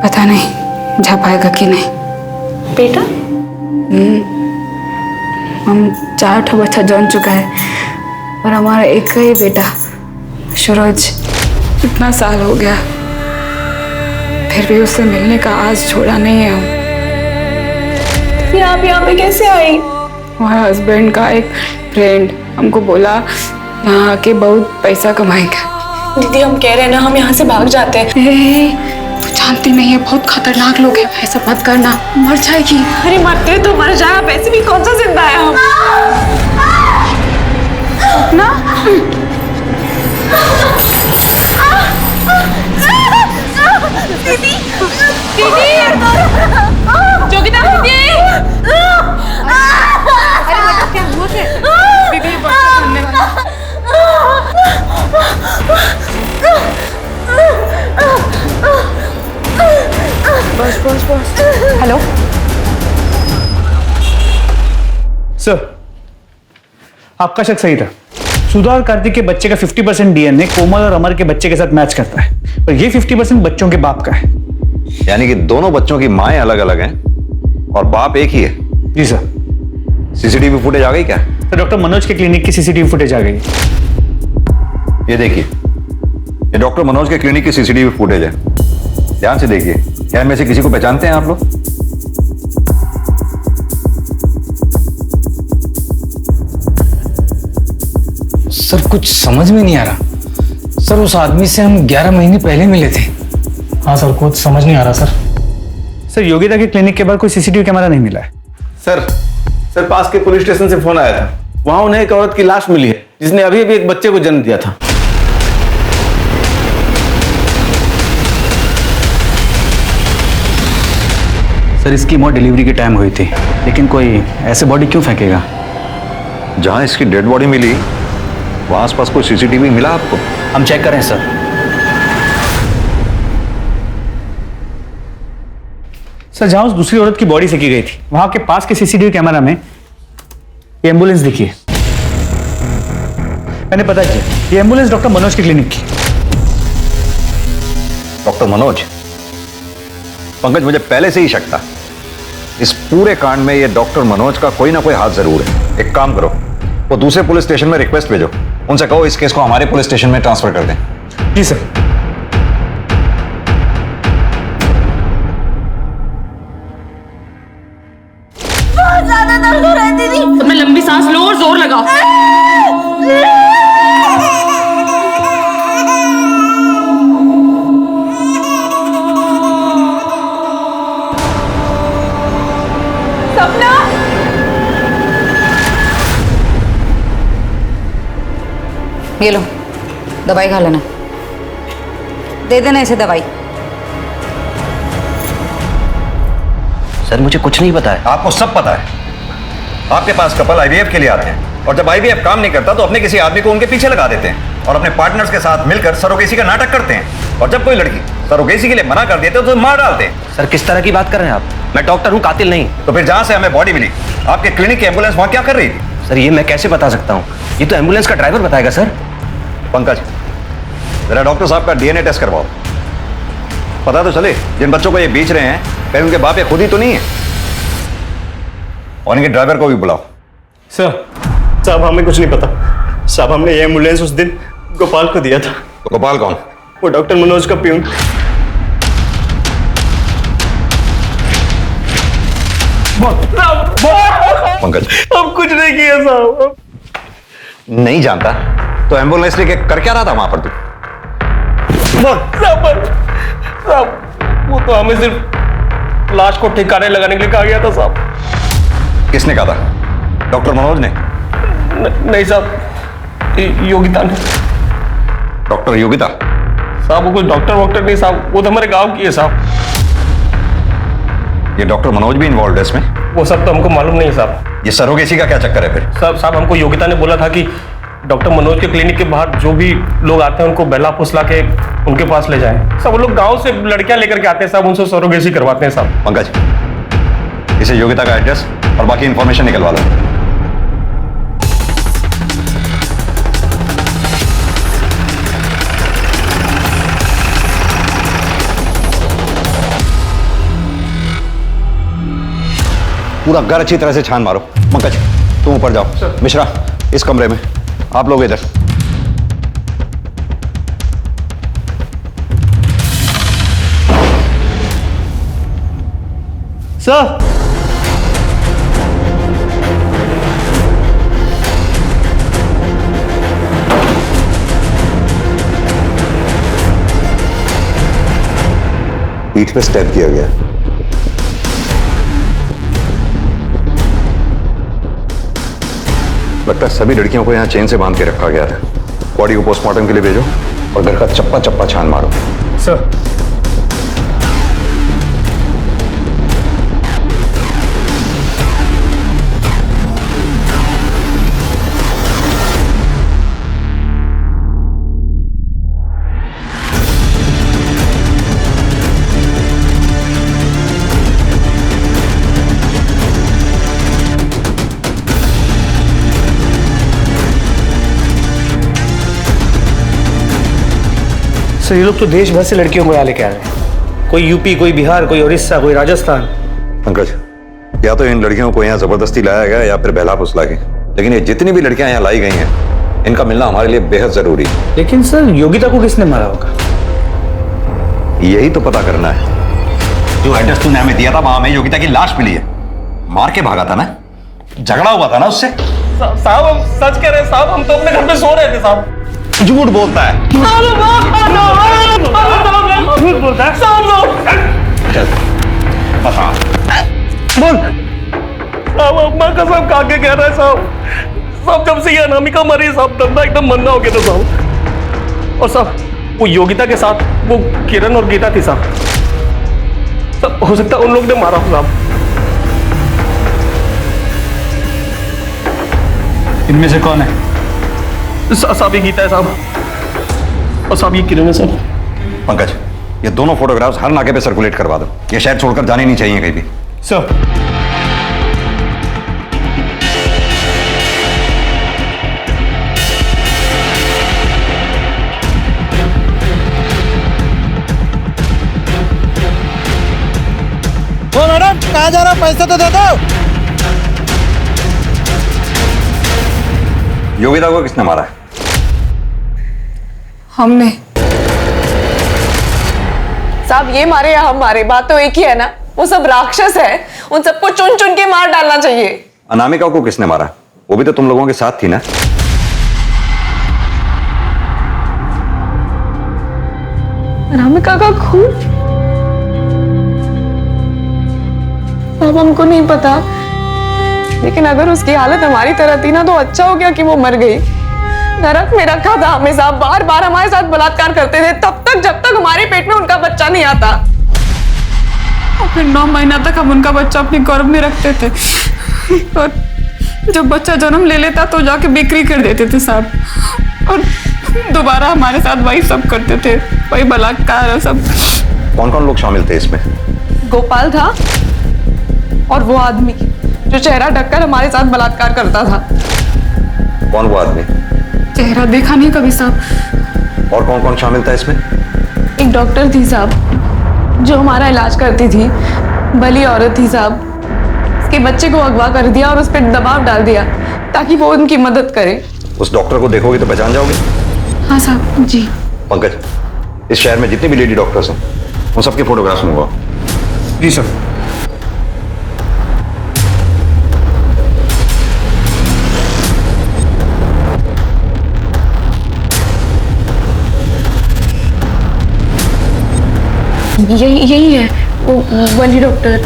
पता नहीं जा पाएगा कि नहीं। बेटा? हम 4 बच्चा जन चुका है, और हमारा एक ही बेटा सूरज, इतना साल हो गया फिर भी उससे मिलने का आज छोड़ा नहीं है हम। फिर आप यहाँ पे कैसे आई? हमारे हस्बैंड का एक फ्रेंड हमको बोला यहाँ आके बहुत पैसा कमाएगा। दीदी, हम कह रहे हैं ना, हम यहाँ से भाग जाते हैं। तू जानती नहीं है, बहुत खतरनाक लोग हैं, ऐसा मत करना, मर जाएगी। अरे मरते तो मर जाए, वैसे भी कौन सा जिंदा है हम। ना दीदी, दीदी, योगिता दीदी। अरे बेटा, क्या हुआ? दीदी, बस बस बस। हेलो सर, आपका शक सही था। सुधा और कार्तिक के बच्चे का 50% DNA कोमल और अमर के बच्चे के साथ मैच करता है, पर ये 50% बच्चों के बाप का है। यानी कि दोनों बच्चों की माएं अलग अलग हैं और बाप एक ही है? जी सर। CCTV फुटेज आ गई क्या? तो डॉक्टर मनोज के क्लिनिक की CCTV फुटेज आ गई। ये देखिए, ये डॉक्टर मनोज के क्लिनिक की CCTV फुटेज है, ध्यान से देखिए। क्या इनमें से किसी को पहचानते हैं आप लोग? सर, कुछ समझ में नहीं आ रहा। सर, उस आदमी से हम 11 महीने पहले मिले थे। हाँ सर, कुछ समझ नहीं आ रहा सर। सर, योगिता के क्लिनिक के बाद कोई CCTV कैमरा नहीं मिला है। सर, पास के पुलिस स्टेशन से फोन आया था, वहां उन्हें एक औरत की लाश मिली है जिसने अभी अभी एक बच्चे को जन्म दिया था। सर इसकी मौत डिलीवरी के टाइम हुई थी, लेकिन कोई ऐसे बॉडी क्यों फेंकेगा? जहां इसकी डेड बॉडी मिली वहां आसपास कोई सीसीटीवी मिला आपको? हम चेक करें सर। सर जहां उस दूसरी औरत की बॉडी फेंकी गई थी वहां के पास के सीसीटीवी कैमरा में ये एम्बुलेंस दिखी है। मैंने पता किया, ये एम्बुलेंस डॉक्टर मनोज की क्लिनिक की। डॉक्टर मनोज? पंकज, मुझे पहले से ही शक था इस पूरे कांड में ये डॉक्टर मनोज का कोई ना कोई हाथ जरूर है। एक काम करो, वो दूसरे पुलिस स्टेशन में रिक्वेस्ट भेजो, उनसे कहो इस केस को हमारे पुलिस स्टेशन में ट्रांसफर कर दें। जी सर। बहुत ज्यादा दर्द हो रहा है दीदी। तुमने लंबी सांस लो और जोर लगाओ। सपना, ये लो, दवाई खा लेना। दे देना इसे दवाई। सर मुझे कुछ नहीं पता है। आपको सब पता है। आपके पास कपल आईवीएफ के लिए आते हैं और जब आईवीएफ काम नहीं करता तो अपने किसी आदमी को उनके पीछे लगा देते हैं और अपने पार्टनर्स के साथ मिलकर सरोगेसी का नाटक करते हैं। और जब कोई लड़की सरोगेसी के लिए मना कर देते तो मार डालते हैं। सर किस तरह की बात कर रहे हैं आप? मैं डॉक्टर हूँ, कातिल नहीं। तो फिर जहां से हमें बॉडी मिली, आपके क्लिनिक की एम्बुलेंस वहां क्या कर रही थी? सर ये मैं कैसे बता सकता हूँ? ये तो एम्बुलेंस का ड्राइवर बताएगा सर। पंकज, जरा डॉक्टर साहब का डीएनए टेस्ट करवाओ, पता तो चले जिन बच्चों को ये बेच रहे हैं कहीं उनके बाप या खुद ही तो नहीं है। और इनके ड्राइवर को भी बुलाओ। सर साहब हमें कुछ नहीं पता साहब, हमने ये एम्बुलेंस उस दिन गोपाल को दिया था। तो गोपाल कौन? वो डॉक्टर मनोज का प्यून। पंकज, अब कुछ नहीं किया साहब। नहीं जानता तो एम्बुलेंस लेके कर क्या रहा था वहां पर तू? साहब वो तो हमें सिर्फ लाश को ठिकाने लगाने के लिए कहा गया था साहब। किसने कहा था? डॉक्टर मनोज ने? नहीं साहब, योगिता ने। डॉक्टर योगिता? साहब वो कोई डॉक्टर वॉक्टर नहीं साहब, वो तो हमारे गांव की है साहब। ये डॉक्टर मनोज भी इन्वॉल्व है इसमें? वो सब तो हमको मालूम नहीं साहब। ये सरोगेसी का क्या चक्कर है फिर? साहब हमको योगिता ने बोला था कि डॉक्टर मनोज के क्लिनिक के बाहर जो भी लोग आते हैं उनको बहला फुसला के उनके पास ले जाएं। सब वो लोग गांव से लड़कियां लेकर के आते हैं साहब, उनसे सरोगेसी करवाते हैं साहब। पंकज, इसे योगिता का एड्रेस और बाकी इंफॉर्मेशन निकलवा लो। पूरा घर अच्छी तरह से छान मारो। पंकज तुम ऊपर जाओ, मिश्रा इस कमरे में, आप लोग इधर। सर पीठ पे स्टेप किया गया। लगता है सभी लड़कियों को यहां चेन से बांध के रखा गया था। बॉडी को पोस्टमार्टम के लिए भेजो और घर का चप्पा चप्पा छान मारो। सर सर ये लोग तो देश भर से लड़कियों को यहाँ लेके आ रहे हैं। कोई यूपी, कोई बिहार, कोई उड़ीसा, कोई राजस्थान। पंकज, या तो इन लड़कियों को यहाँ जबरदस्ती लाया गया या फिर बहला फुसला के, लेकिन ये जितनी भी लड़कियां यहाँ लाई गई हैं इनका मिलना हमारे लिए बेहद जरूरी है। लेकिन सर योगिता को किसने मारा होगा? यही तो पता करना है। जो एड्रेस तूने हमें दिया था वहां हमें योगिता की लाश मिली है। मार के भागा था ना, झगड़ा हुआ था ना उससे। साहब हम सच कह रहे हैं साहब, हम तो अपने घर पे सो रहे थे साहब। झूठ बोलता है। झूठ बोलता है चल बता, बोल। साहब अम्मा कसम खा के कह रहा है साहब, जब से ये अनामिका मरी साहब धंधा एकदम मंदा हो गया था साहब। और साहब वो योगिता के साथ वो किरण और गीता थी साहब। हो सकता है उन लोग ने मारा हो साहब। इनमें से कौन है? साहब ये गीता है साहब, और साहब ये किरण है साहब। पंकज, ये दोनों फोटोग्राफ्स हर नाके पे सर्कुलेट करवा दो। ये शहर छोड़कर जाने नहीं चाहिए कहीं भी। सर। ओ मैडम, कहाँ जा रहा? पैसा तो दे दो। योगिता को किसने मारा है? हमने। साहब ये मारे या हम मारे, बात तो एक ही है ना। वो सब राक्षस है, उन सबको चुन चुन के मार डालना चाहिए। अनामिका को किसने मारा? वो भी तो तुम लोगों के साथ थी ना? अनामिका का खून? अब हमको नहीं पता, लेकिन अगर उसकी हालत हमारी तरह थी ना तो अच्छा हो गया कि वो मर गई। नरक में रखा था हमें साहब, बार बार हमारे साथ बलात्कार करते थे तब तक जब तक हमारे पेट में उनका बच्चा नहीं आता। और फिर 9 महीना तक हम उनका बच्चा अपने गर्भ में रखते थे, और जब बच्चा जन्म ले लेता तो जाके बिक्री कर देते थे साहब, और दोबारा हमारे साथ वही सब करते थे, वही बलात्कार और सब। कौन कौन लोग शामिल थे इसमें? गोपाल था, और वो आदमी जो चेहरा ढककर हमारे साथ बलात्कार करता था। कौन वो आदमी? चेहरा देखा नहीं कभी साहब। और कौन कौन शामिल था इसमें? एक डॉक्टर थी साहब, जो हमारा इलाज करती थी, भली औरत थी साहब। उसके बच्चे को अगवा कर दिया और उस पर दबाव डाल दिया ताकि वो उनकी मदद करे। उस डॉक्टर को देखोगे तो पहचान जाओगे? हाँ साहब जी। पंकज, इस शहर में जितनी भी लेडी डॉक्टर्स हैं उन सबके फोटोग्राफ्स मंगवाओ। जी सर। यही है वो वाली डॉक्टर।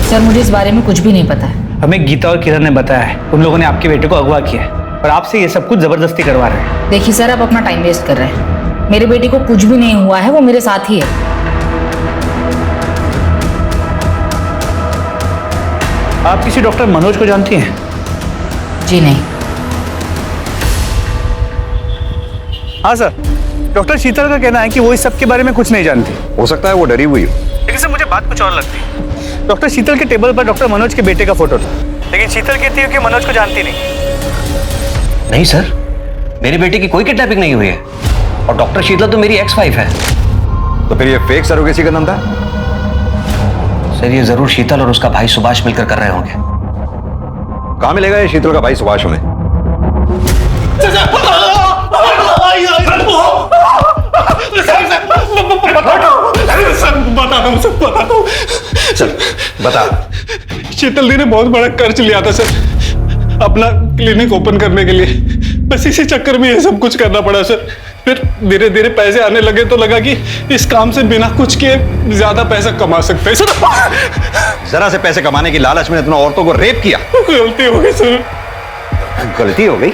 सर, मुझे इस बारे में कुछ भी नहीं पता है। हमें गीता और किरण ने बताया है उन लोगों ने आपके बेटे को अगवा किया है और आपसे ये सब कुछ जबरदस्ती करवा रहे हैं। देखिए सर, आप अपना टाइम वेस्ट कर रहे हैं। मेरे बेटे को कुछ भी नहीं हुआ है, वो मेरे साथ ही है। आप किसी डॉक्टर मनोज को जानती हैं? जी नहीं। हाँ सर, डॉक्टर शीतल का कहना है कि वो इस सब के बारे में कुछ नहीं जानती। हो सकता है वो डरी हुई हो। लेकिन सर मुझे बात कुछ और लगती है। डॉक्टर शीतल के टेबल पर डॉक्टर मनोज के बेटे का फोटो था, लेकिन शीतल कहती है कि मनोज को जानती नहीं। नहीं सर, मेरे बेटे की कोई किडनैपिंग नहीं हुई है, और डॉक्टर शीतल तो मेरी एक्स-वाइफ है। तो फिर ये फेक सरोगेसी का धंधा? सर ये जरूर शीतल और उसका भाई सुभाष मिलकर कर रहे होंगे। कहां मिलेगा ये शीतल का भाई सुभाष हमें? चल बता। शीतल दी ने बहुत बड़ा कर्ज लिया था सर, अपना क्लिनिक ओपन करने के लिए। बस इसी चक्कर में ये सब कुछ करना पड़ा सर। फिर धीरे धीरे पैसे आने लगे तो लगा कि इस काम से बिना कुछ किए ज्यादा पैसा कमा सकते हैं सर। जरा से पैसे कमाने की लालच में इतना औरतों को रेप किया। गलती हो गई सर। गलती हो गई?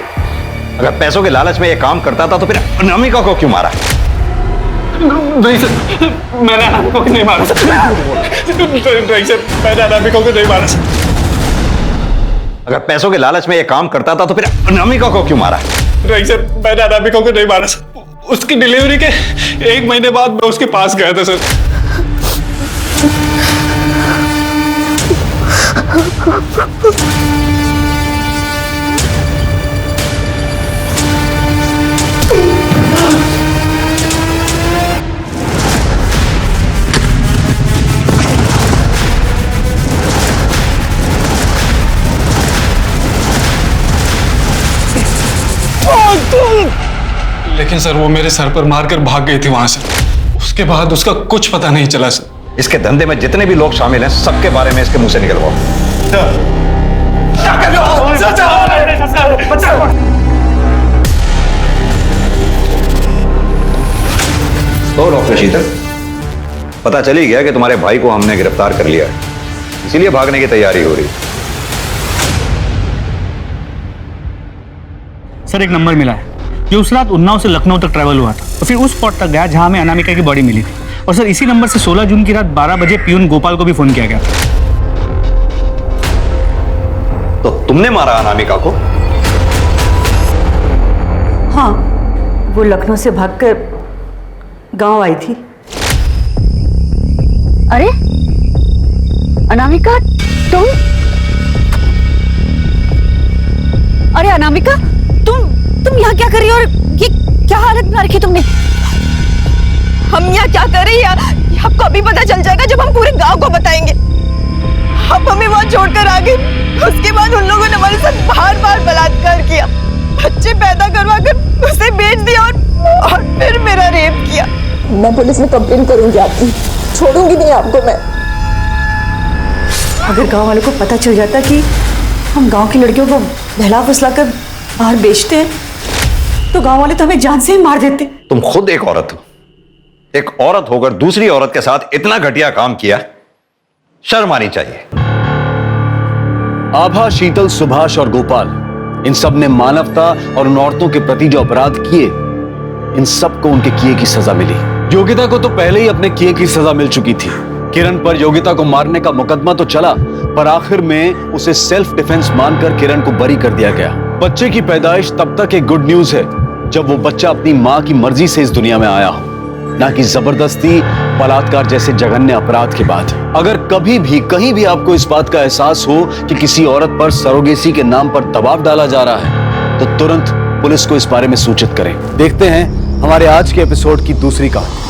अगर पैसों के लालच में ये काम करता था तो फिर अनामिका को क्यों मारा? नहीं सर, मैंने अनामिका को नहीं मारा सर। नहीं सर, मैंने अनामिका को नहीं मारा सर। अगर पैसों के लालच में ये काम करता था तो फिर अनामिका को क्यों मारा? नहीं सर, मैंने अनामिका को नहीं मारा सर। उसकी डिलीवरी के 1 महीने बाद मैं उसके पास गया था सर। लेकिन सर वो मेरे सर पर मारकर भाग गई थी वहां से। उसके बाद उसका कुछ पता नहीं चला सर। इसके धंधे में जितने भी लोग शामिल हैं सबके बारे में इसके मुंह से निकलवाओ। तो डॉक्टर शीतल, पता चल ही गया कि तुम्हारे भाई को हमने गिरफ्तार कर लिया है, इसीलिए भागने की तैयारी हो रही। सर एक नंबर मिला है, ये उस रात उन्नाव से लखनऊ तक ट्रैवल हुआ था, तो फिर उस स्पॉट तक गया जहां हमें अनामिका की बॉडी मिली थी। और सर इसी नंबर से 16 जून की रात 12 बजे पियून गोपाल को भी फोन किया गया। तो तुमने मारा अनामिका को? हाँ, वो लखनऊ से भागकर गांव आई थी। अरे अनामिका, तुम? अरे अनामिका, तुम यहाँ क्या कर रही हो? और ये क्या हालत बना रखी तुमने? हम यहाँ क्या कर रहे हैं ये आपको अभी पता चल जाएगा जब हम पूरे गांव को बताएंगे। आप हमें वहां छोड़कर आ गए, उसके बाद उन लोगों ने हमारे साथ बार बार बलात्कार किया, बच्चे पैदा करवा कर उसे बेच दिया और फिर मेरा रेप किया। मैं पुलिस में कंप्लेन करूंगी आपकी, छोड़ूंगी नहीं आपको मैं। अगर गांव वालों को पता चल जाता कि हम गांव की लड़कियों को बहला फुसला कर बाहर बेचते हैं तो गांव वाले तो हमें जान से ही मार देते। तुम खुद एक औरत हो, एक औरत होकर दूसरी औरत के साथ इतना घटिया काम किया, शर्म आनी चाहिए। आभा, शीतल, सुभाष और गोपाल, इन सब ने मानवता और उन औरतों के प्रति जो अपराध किए, इन सब को उनके किए की सजा मिली। योगिता को तो पहले ही अपने किए की सजा मिल चुकी थी। किरण पर योगिता को मारने का मुकदमा तो चला, पर आखिर में उसे सेल्फ डिफेंस मानकर किरण को बरी कर दिया गया। बच्चे की पैदाइश तब तक एक गुड न्यूज है जब वो बच्चा अपनी मां की मर्जी से इस दुनिया में आया हो, ना कि जबरदस्ती, बलात्कार जैसे जघन्य अपराध के बाद। अगर कभी भी कहीं भी आपको इस बात का एहसास हो कि किसी औरत पर सरोगेसी के नाम पर दबाव डाला जा रहा है तो तुरंत पुलिस को इस बारे में सूचित करें। देखते हैं हमारे आज के एपिसोड की दूसरी कहानी।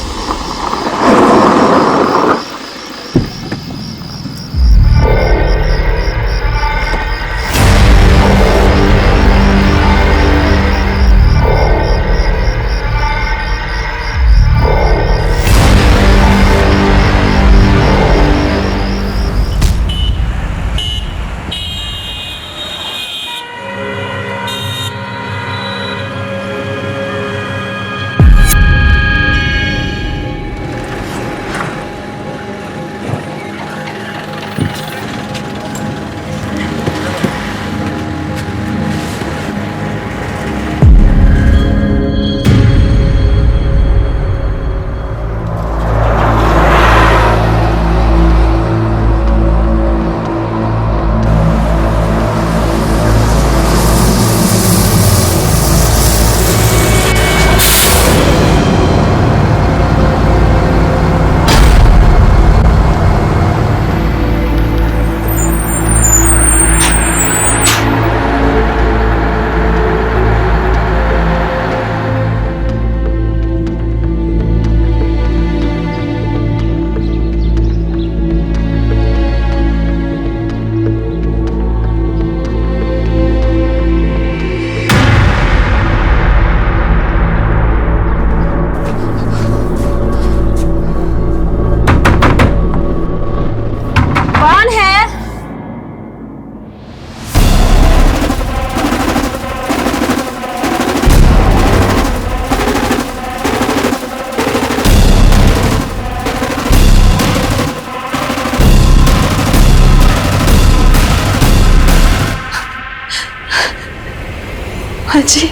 जी,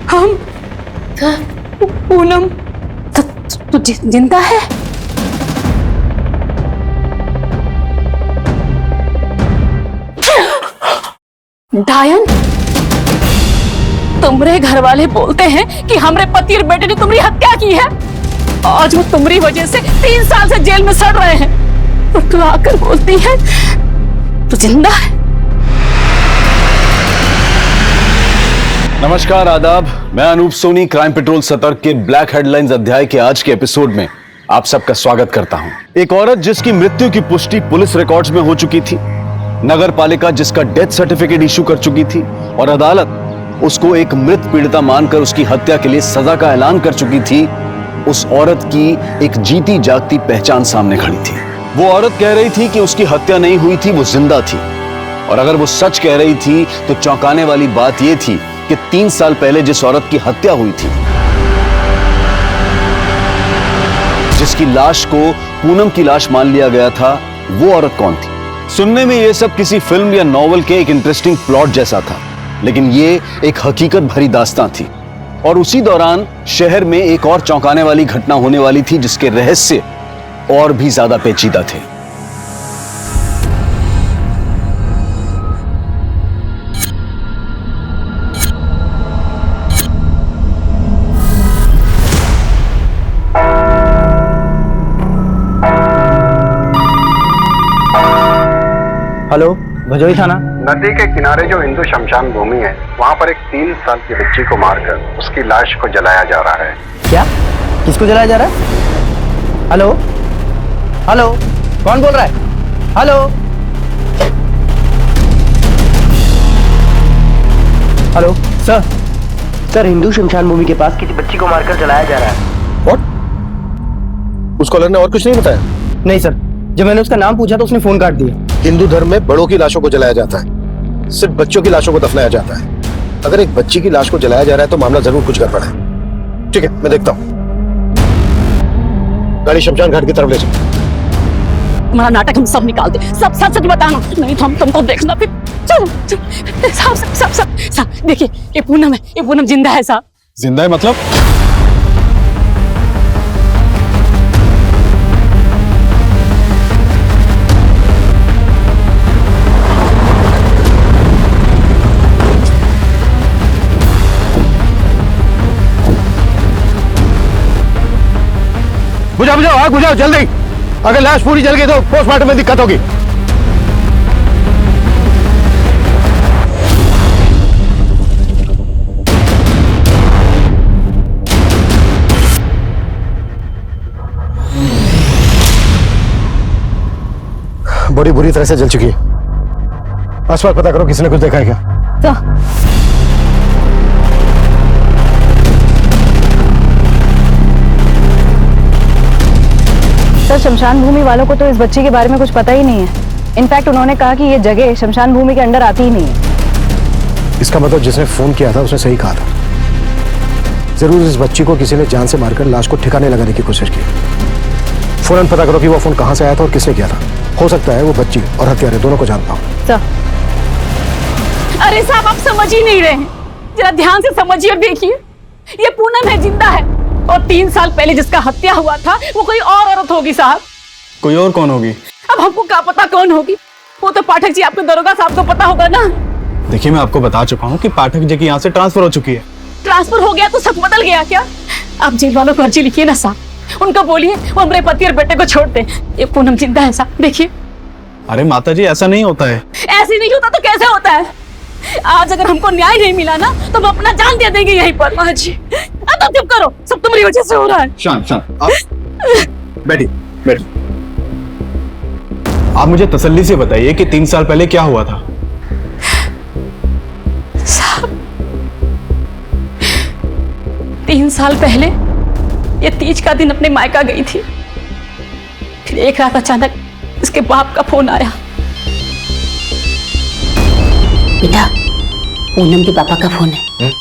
हम पूनम तू जिंदा है? डायन, तुमरे घर वाले बोलते हैं कि हमरे पति और बेटे ने तुम्हारी हत्या की है। आज वो तुम्हारी वजह से 3 साल से जेल में सड़ रहे हैं और तू आकर बोलती है तू जिंदा है। नमस्कार, आदाब। मैं अनूप सोनी क्राइम पेट्रोल सतर्क के ब्लैक हेडलाइंस अध्याय के आज के एपिसोड में आप सबका स्वागत करता हूं। एक औरत जिसकी मृत्यु की पुष्टि पुलिस रिकॉर्ड्स में हो चुकी थी, नगर पालिका जिसका डेथ सर्टिफिकेट इशू कर चुकी थी और अदालत उसको एक मृत पीड़िता मानकर उसकी हत्या के लिए सजा का ऐलान कर चुकी थी, उस औरत की एक जीती जागती पहचान सामने खड़ी थी। वो औरत कह रही थी कि उसकी हत्या नहीं हुई थी, वो जिंदा थी। और अगर वो सच कह रही थी तो चौंकाने वाली बात यह थी कि 3 साल पहले जिस औरत की हत्या हुई थी, जिसकी लाश को पूनम की लाश मान लिया गया था, वो औरत कौन थी? सुनने में ये सब किसी फिल्म या नॉवल के एक इंटरेस्टिंग प्लॉट जैसा था, लेकिन ये एक हकीकत भरी दास्तां थी। और उसी दौरान शहर में एक और चौंकाने वाली घटना होने वाली थी जिसके रहस्य और भी ज्यादा पेचीदा थे। हेलो, भजोई थाना। नदी के किनारे जो हिंदू शमशान भूमि है, वहाँ पर एक 3 साल की बच्ची को मारकर उसकी लाश को जलाया जा रहा है। क्या? किसको जलाया जा रहा है? हेलो हेलो, कौन बोल रहा है? Hello hello sir, sir Hindu शमशान भूमि के पास किसी बच्ची को मारकर जलाया जा रहा है। व्हाट? उस कॉलर ने और कुछ नहीं बताया? नहीं सर, जब मैंने उसका नाम पूछा तो उसने फोन काट दिया। हिंदू धर्म में बड़ों की लाशों को जलाया जाता है, सिर्फ बच्चों की लाशों को दफनाया जाता है। अगर एक बच्ची की लाश को जलाया जा रहा है तो मामला जरूर कुछ गड़बड़ है। ठीक है, मैं देखता हूँ। गाड़ी शमशान घाट की तरफ ले चलो। तुम्हारा नाटक हम सब निकाल दे, सब सच सच बताना, नहीं तो हम तुमको देखना फिर। चलो साहब साहब साहब साहब, देखिए ये पूनम है, ये पूनम जिंदा है साहब। जिंदा है मतलब? बुझाओ बुझाओ, आग बुझाओ जल्दी। अगर लाश पूरी जल गई तो पोस्टमार्टम में दिक्कत होगी। बॉडी बुरी तरह से जल चुकी है। आसपास पता करो किसी ने कुछ देखा है क्या? सर शमशान भूमि वालों को तो इस बच्ची के बारे में कुछ पता ही नहीं है। इनफैक्ट उन्होंने कहा कि ये जगह शमशान भूमि के अंडर आती ही नहीं है। इसका मतलब जिसने फोन किया था उसने सही कहा था। जरूर इस बच्ची को किसी ने जान से मारकर लाश को ठिकाने लगाने की कोशिश की। फौरन पता करो कि वो फोन कहां से आया था और किसने किया था। हो सकता है वो बच्ची और हत्यारे दोनों को जानता हो। अरे साहब आप समझ ही नहीं रहे हैं, जरा ध्यान से समझिए और देखिए, ये पूनम है, जिंदा है। और 3 साल पहले जिसका हत्या हुआ था वो कोई और औरत होगी साहब। कोई और कौन होगी? अब हमको क्या पता कौन होगी, वो तो पाठक जी आपके दरोगा साहब को पता होगा ना। देखिए मैं आपको बता चुका हूँ कि पाठक जी की यहाँ से ट्रांसफर हो चुकी है। ट्रांसफर हो गया तो सब बदल गया क्या? आप जेल वालों को अर्जी लिखिए ना साहब, उनको बोलिए वो हमारे पति और बेटे को छोड़ दे। ये पूनम जिंदा है साहब, देखिए। अरे माता जी ऐसा नहीं होता है। ऐसे नहीं होता तो कैसे होता है? आज अगर हमको न्याय नहीं मिला ना तो हम अपना जान दे देंगे यहीं पर। माँ जी अब चुप करो, सब तुम्हारी वजह से हो रहा है। शांत शांत, आप बैठिए बैठिए। आप मुझे तसल्ली से बताइए कि 3 साल पहले क्या हुआ था? साहब 3 साल पहले ये तीज का दिन अपने मायका गई थी। फिर एक रात अचानक इसके बाप का फोन आया। बेटा, पूनम के पापा का फोन है।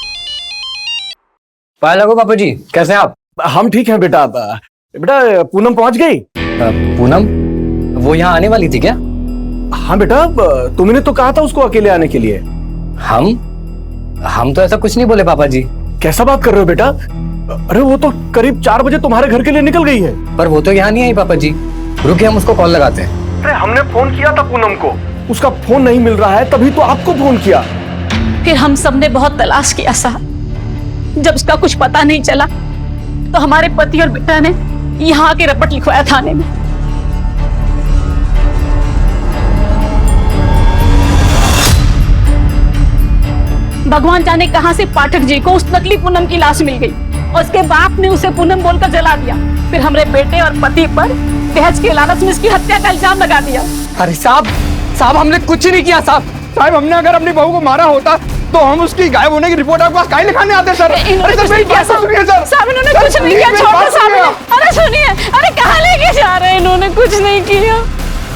पाया लगो पापा जी, कैसे हैं आप? हम ठीक हैं बेटा। बेटा पूनम पहुंच गई? पूनम वो यहाँ आने वाली थी क्या? हाँ बेटा, तुमने तो कहा था उसको अकेले आने के लिए। हम तो ऐसा कुछ नहीं बोले पापा जी। कैसा बात कर रहे हो बेटा? अरे वो तो करीब 4 बजे तुम्हारे घर के लिए निकल गई है। पर वो तो यहाँ नहीं आई पापा जी। रुकिए हम उसको कॉल लगाते हैं। अरे हमने फोन किया था पूनम को, उसका फोन नहीं मिल रहा है, तभी तो आपको फोन किया। फिर हम सबने बहुत तलाश किया साहब, जब उसका कुछ पता नहीं चला तो हमारे पति और बेटा ने यहाँ आके रपट लिखवाया थाने में। भगवान जाने कहां से पाठक जी को उस नकली पूनम की लाश मिल गई और उसके बाप ने उसे पूनम बोलकर जला दिया। फिर हमारे बेटे और पति पर दहेज के लालच में इसकी हत्या का इल्जाम लगा दिया। अरे साहब हमने कुछ नहीं किया साहब। हमने अगर अपनी बहू को मारा होता तो हम उसकी गायब होने की रिपोर्ट आपके पास काहे लिखाने आते सर? इन्होंने कुछ नहीं किया साहब, इन्होंने कुछ नहीं किया। छोड़ो साहब, अरे सुनिए, अरे कहाँ लेके जा रहे हैं? इन्होंने कुछ नहीं किया।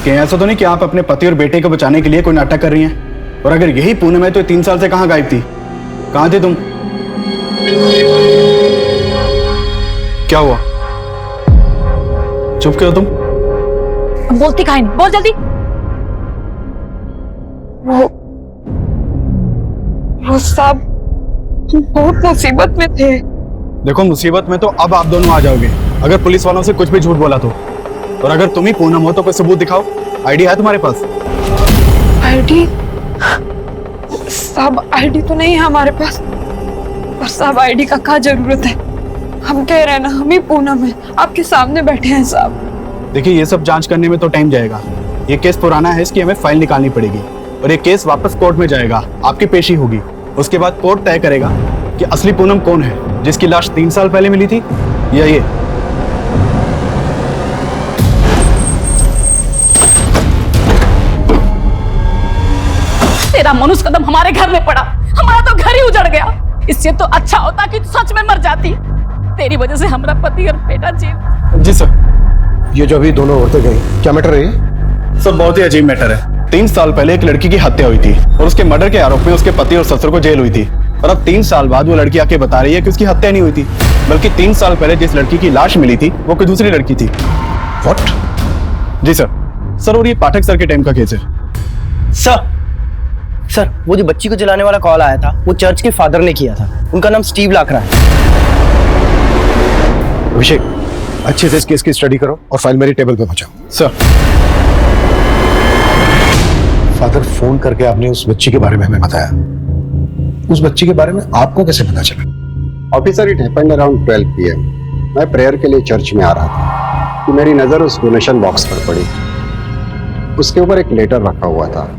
कहीं ऐसा तो नहीं कि आप अपने पति और बेटे को बचाने के लिए कोई नाटक कर रही हैं? और अगर यही पूनम है तो 3 साल से कहाँ गायब थी? कहाँ थे तुम? क्या हुआ? चुप क्यों तुम? बोलती काहे नहीं, बोल जल्दी। वो साहब बहुत मुसीबत में थे। देखो, मुसीबत में तो अब आप दोनों आ जाओगे अगर पुलिस वालों से कुछ भी झूठ बोला तो। और अगर तुम ही पूनम हो तो कोई सबूत दिखाओ। आईडी है तुम्हारे पास? आईडी? साहब आईडी तो नहीं है हमारे पास। और साहब आईडी का क्या जरूरत है? हम कह रहे हैं ना, हम ही पूनम है, आपके सामने बैठे हैं साहब। देखिए, ये सब जांच करने में तो टाइम जाएगा। ये केस पुराना है, इसकी हमें फाइल निकालनी पड़ेगी और ये केस वापस कोर्ट में जाएगा, आपकी पेशी होगी। उसके बाद कोर्ट तय करेगा कि असली पूनम कौन है, जिसकी लाश 3 साल पहले मिली थी या ये। तेरा मनुष्य कदम हमारे घर में पड़ा, हमारा तो घर ही उजड़ गया। इससे तो अच्छा होता कि तू सच में मर जाती। तेरी वजह से हमारा पति और बेटा जेल। जी सर। ये जो अभी दोनों औरतें गई, क्या मैटर है ये? सर, बहुत ही अजीब मैटर है। 3 साल पहले एक लड़की की हत्या हुई थी और उसके मर्डर के आरोप में उसके पति और ससुर को जेल हुई थी। और अब 3 साल बाद वो लड़की आके बता रही है कि उसकी हत्या नहीं हुई थी, बल्कि 3 साल पहले जिस लड़की की लाश मिली थी वो कोई दूसरी लड़की थी। व्हाट? जी सर, और ये पाठक सर के टाइम का केस है। सर, वो जो बच्ची को जलाने वाला कॉल आया था, वो चर्च के फादर ने किया था। उनका नाम स्टीव लाकरा है। अभिषेक, अच्छे से इस केस की स्टडी करो और फाइल मेरी टेबल पे पहुंचाओ। सर। फादर, फोन करके आपने उस बच्ची के बारे में हमें बताया। उस बच्ची के बारे में आपको कैसे पता चला? Officer, it happened around 12 PM। मैं प्रेयर के लिए चर्च में आ रहा था कि मेरी नजर उस डोनेशन बॉक्स पर पड़ी। उसके ऊपर एक लेटर रखा हुआ था।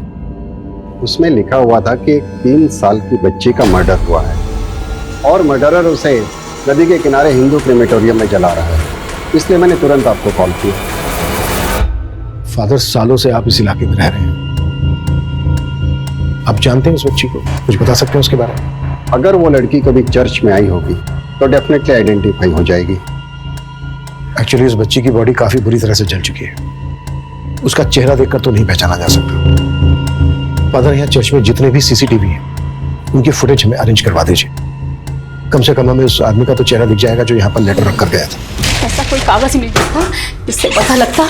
उसमें लिखा हुआ था कि एक 3 साल की बच्ची का मर्डर हुआ है और मर्डरर उसे नदी के किनारे हिंदू क्रेमेटोरियम में जला रहा है। इसलिए मैंने तुरंत आपको कॉल किया। फादर, सालों से आप इस इलाके में रह रहे हैं, आप जानते हैं उस बच्ची को? कुछ बता सकते हैं उसके बारे में? अगर वो लड़की कभी चर्च में आई होगी तो डेफिनेटली आइडेंटिफाई हो जाएगी। एक्चुअली उस बच्ची की बॉडी काफी बुरी तरह से जल चुकी है। उसका चेहरा देखकर तो नहीं पहचाना जा सकता। फादर, यहाँ चर्च में जितने भी सीसीटीवी हैं उनकी फुटेज हमें अरेंज करवा दीजिए। कम से कम हमें उस आदमी का तो चेहरा दिख जाएगा जो यहाँ पर लेटर रख कर गया था। ऐसा कोई कागज मिल जाता जिससे पता लगता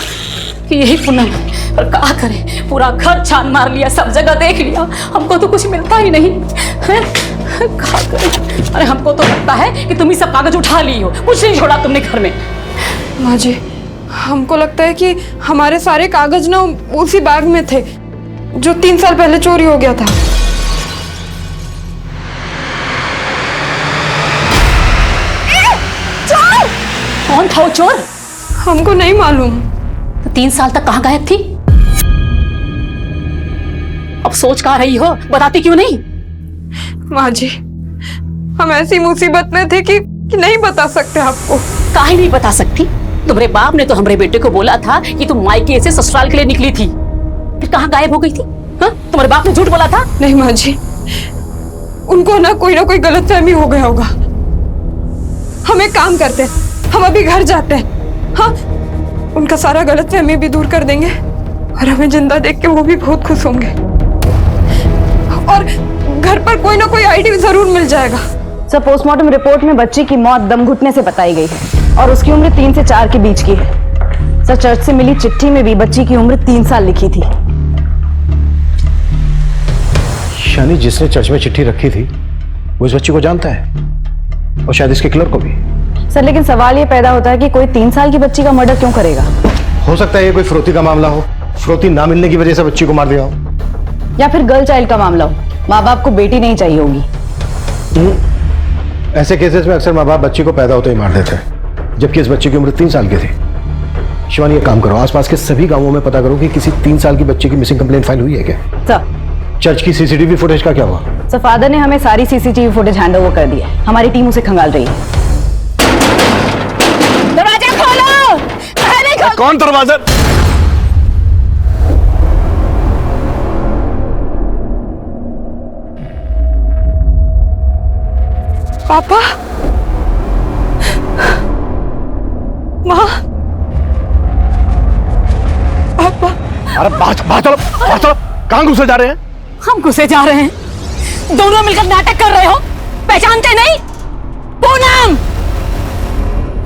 कि यही पूनम है। और क्या करें, पूरा घर छान मार लिया, सब जगह देख लिया, हमको तो कुछ मिलता ही नहीं है। क्या करें? अरे हमको तो लगता है कि तुम ही सब कागज उठा ली हो, कुछ नहीं छोड़ा तुमने घर में। माँ जी, हमको लगता है कि हमारे सारे कागज ना उसी बैग में थे जो 3 साल पहले चोरी हो गया था। चोर? कौन था वो चोर? हमको नहीं मालूम। तो 3 साल तक कहाँ गायब थी? अब सोच कहाँ रही हो, बताती क्यों नहीं? माँ जी, हम ऐसी मुसीबत में थे कि नहीं बता सकते आपको। काहे नहीं बता सकती? तुम्हारे बाप ने तो हमारे बेटे को बोला था कि तुम मायके से ससुराल के लिए निकली थी, फिर कहाँ गायब हो गई थी? हाँ? तुम्हारे बाप ने झूठ बोला था? नहीं माँ जी, उनको ना कोई गलतफहमी हो गया होगा। हम एक काम करते हैं, हम अभी घर जाते हैं। हाँ, उनका सारा गलतफहमी भी दूर कर देंगे और हमें जिंदा देख के वो भी बहुत खुश होंगे। और घर पर कोई ना कोई आईडी जरूर मिल जाएगा। सर, पोस्टमार्टम रिपोर्ट में बच्ची की मौत दम घुटने से बताई गई है और उसकी उम्र 3 से 4 के बीच की है। सर, चर्च से मिली चिट्ठी में भी बच्ची की उम्र 3 साल लिखी थी। यानी जिसने चर्च में चिट्ठी रखी थी वो इस बच्ची को जानता है और शायद इसके किलर को भी। सर, लेकिन सवाल ये पैदा होता है कि कोई 3 साल की बच्ची का मर्डर क्यों करेगा? हो सकता है ये कोई फिरौती का मामला हो, फिरौती ना मिलने की वजह से बच्ची को मार दिया हो। या फिर गर्ल चाइल्ड का मामला हो, माँ बाप को बेटी नहीं चाहिए होगी। ऐसे केसेस में अक्सर माँ बाप बच्ची को पैदा होते ही मार देते हैं, जबकि इस बच्ची की उम्र 3 साल की थी। शिवानी, एक काम करो, आसपास के सभी गांवों में पता करो कि किसी 3 साल की बच्ची की मिसिंग कंप्लेंट फाइल हुई है क्या? सर, चर्च की सीसीटीवी फुटेज का क्या हुआ? सर, फादर ने हमें सारी सीसीटीवी फुटेज हैंड ओवर कर दी है। हमारी टीम उसे खंगाल रही है। दरवाजा खोलो! नहीं खोल... कौन दरवाजा? पापा, माँ, पापा। अरे बाहर चलो, कहाँ घुसे जा रहे हैं? हम घुसे जा रहे हैं, दोनों मिलकर नाटक कर रहे हो, पहचानते नहीं? पूनम,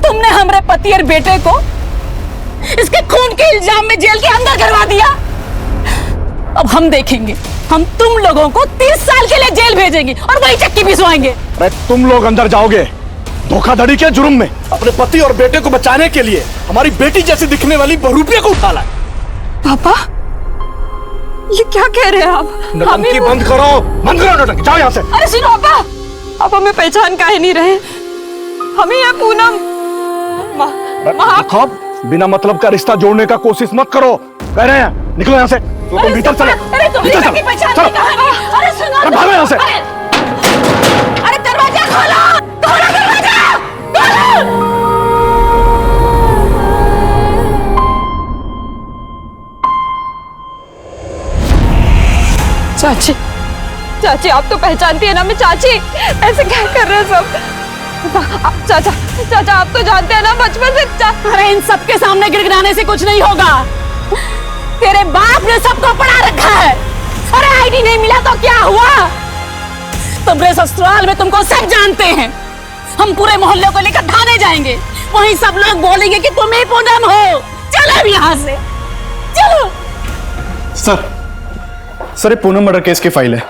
तुमने हमारे पति और बेटे को इसके खून के इल्जाम में जेल के अंदर करवा दिया। अब हम देखेंगे हम तुम लोगों को 30 साल के लिए जेल भेजेंगे और वही चक्की पिसवाएंगे। अरे तुम लोग अंदर जाओगे धोखाधड़ी के जुर्म में। अपने पति और बेटे को बचाने के लिए हमारी बेटी जैसी दिखने वाली बहुरूपिया को उठा लाए। पापा, ये क्या कह रहे हैं आप? नौटंकी बंद करो, बंद करो नौटंकी, जाओ यहाँ से। अरे सुनो पापा, आप हमें पहचान काहे नहीं रहे? हमें यह पूनम बिना मतलब का रिश्ता जोड़ने का कोशिश मत करो, कह रहे हैं। निकलो यहाँ से, तुम भीतर चलो। अरे तुम भीतर की पहचान चलो। नहीं कहानी। अरे सुनो अरे भागो यहाँ से। अरे दरवाजा खोलो, खोलो दरवाजा, खोलो। चाची, चाची आप तो पहचानती है ना मैं चाची, ऐसे क्या कर रहे हैं सब? चाचा, चाचा आप तो जानते हैं ना बचपन से। अरे इन सबके सामने गिड़गिड़ाने से कुछ नहीं होगा। तेरे बाप ने सबको पढ़ा रखा है। अरे आईडी नहीं मिला तो क्या हुआ? तुम्हारे ससुराल में तुमको सब जानते हैं। हम पूरे मोहल्ले को लेकर थाने जाएंगे, वहीं सब लोग बोलेंगे कि तुम ही पूनम हो। चलो अब यहाँ से, चलो। सर ये पूनम मर्डर केस की फाइल है।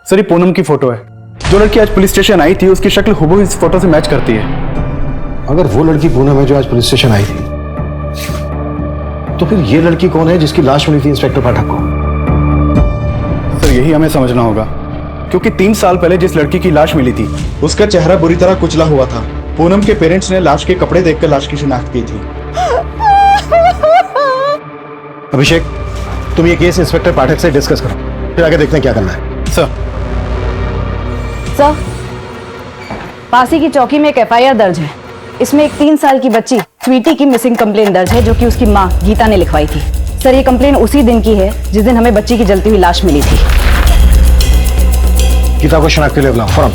सर ये पूनम की फोटो है। जो लड़की आज पुलिस स्टेशन आई थी उसकी शक्ल हुबहू इस फोटो से मैच करती है। अगर वो लड़की पूनम है जो आज पुलिस स्टेशन आई थी, तो फिर ये लड़की कौन है जिसकी लाश मिली थी इंस्पेक्टर पाठक को? सर यही हमें समझना होगा, क्योंकि 3 साल पहले जिस लड़की की लाश मिली थी उसका चेहरा बुरी तरह कुचला हुआ था। पूनम के पेरेंट्स ने लाश के कपड़े देखकर लाश की शिनाख्त की थी। अभिषेक, तुम ये केस इंस्पेक्टर पाठक से डिस्कस करो, फिर आगे देखते हैं क्या करना है। सर पासी की चौकी में एक एफआईआर दर्ज है। इसमें एक 3 साल की बच्ची स्वीटी की मिसिंग कंप्लेन दर्ज है, जो कि उसकी मां गीता ने लिखवाई थी। सर ये कंप्लेन उसी दिन की है जिस दिन हमें बच्ची की जलती हुई लाश मिली थी। गीता को शनाख्त के लिए बुलाओ फौरन।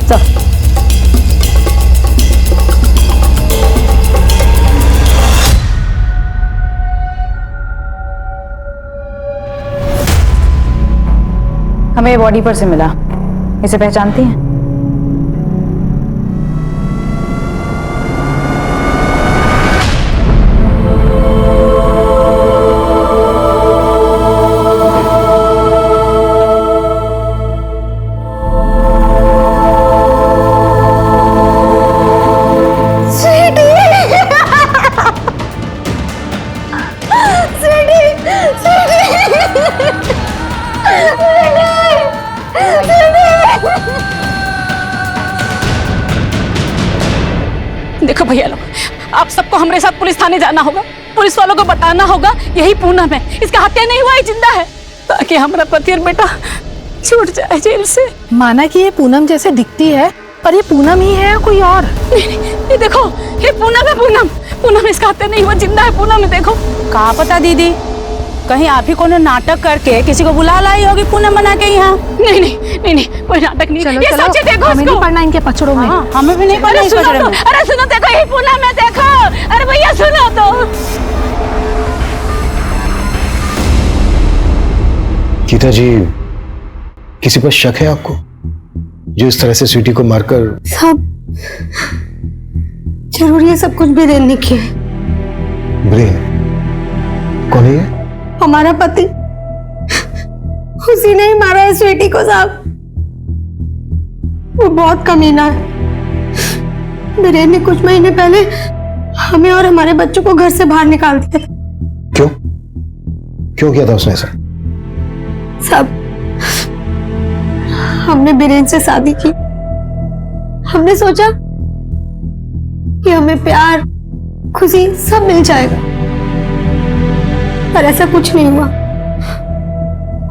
सर हमें बॉडी पर से मिला, इसे पहचानती हैं? देखो भैया लोग, आप सबको हमारे साथ पुलिस थाने जाना होगा। पुलिस वालों को बताना होगा यही पूनम है, इसका हत्या नहीं हुआ, ये जिंदा है, ताकि हमारा पति और बेटा छूट जाए जेल से। माना कि ये पूनम जैसे दिखती है, पर ये पूनम ही है या कोई और? नहीं, ये देखो, ये पूनम है। पूनम, पूनम इसका हत्या नहीं हुआ, जिंदा है पूनम है। देखो। कहाँ पता दीदी, कहीं आप ही को नाटक करके किसी को बुला लाई होगी पूनम बना के यहाँ। नहीं नहीं नहीं नहीं, कोई नाटक नहीं। चलो, ये चलो, सच्ची देखो, हमें नहीं पढ़ना इनके पचड़ों में। हमें भी नहीं पढ़ना इस पचड़ों में। अरे सुनो, देखो ये पूनम है, देखो। अरे भैया सुनो तो। गीता जी, किसी पर शक है आपको जो इस तरह से स्वीटी को मारकर? सब जरूर ये सब कुछ भी देने की है। ब्रेन कौन है ये? हमारा पति, उसी ने ही मारा है स्वीटी को साहब। वो बहुत कमीना है। बीरेन ने कुछ महीने पहले हमें और हमारे बच्चों को घर से बाहर निकाल दिया। क्यों? क्यों किया था उसने ऐसा? सब हमने बीरेन से शादी की। हमने सोचा कि हमें प्यार, खुशी सब मिल जाएगा, पर ऐसा कुछ नहीं हुआ।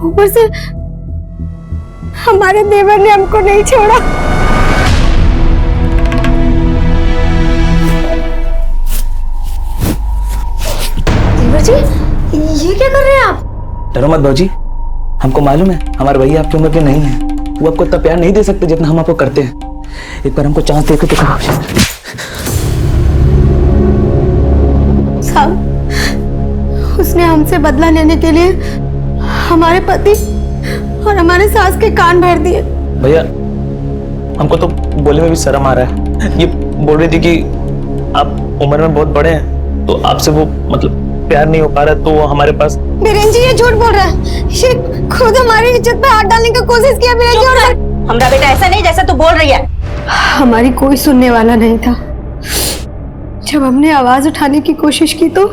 ऊपर से हमारे देवर ने हमको नहीं छोड़ा। देवर जी, ये क्या कर रहे हैं आप? डरो मत बाबूजी, हमको मालूम है हमारे भैया आपकी उम्र के नहीं है, वो आपको इतना प्यार नहीं दे सकते जितना हम आपको करते हैं। एक बार हमको चांस दे के तो करो। साहब, उसने हमसे बदला लेने के लिए हमारे पति और हमारे सास के कान भर दिए। भैया हमको तो बोलने में भी शर्म आ रहा है। ये बोल रही थी कि आप उम्र में बहुत बड़े हैं, तो आपसे वो मतलब प्यार नहीं हो पा रहा तो वो हमारे पास। बीरेन जी ये झूठ बोल रहा है, ये खुद हमारी इज्जत पे हाथ डालने की कोशिश किया बीरेन जी। और हमारा बेटा ऐसा नहीं जैसा तू बोल रही है। हमारी कोई सुनने वाला नहीं था। जब हमने आवाज उठाने की कोशिश की तो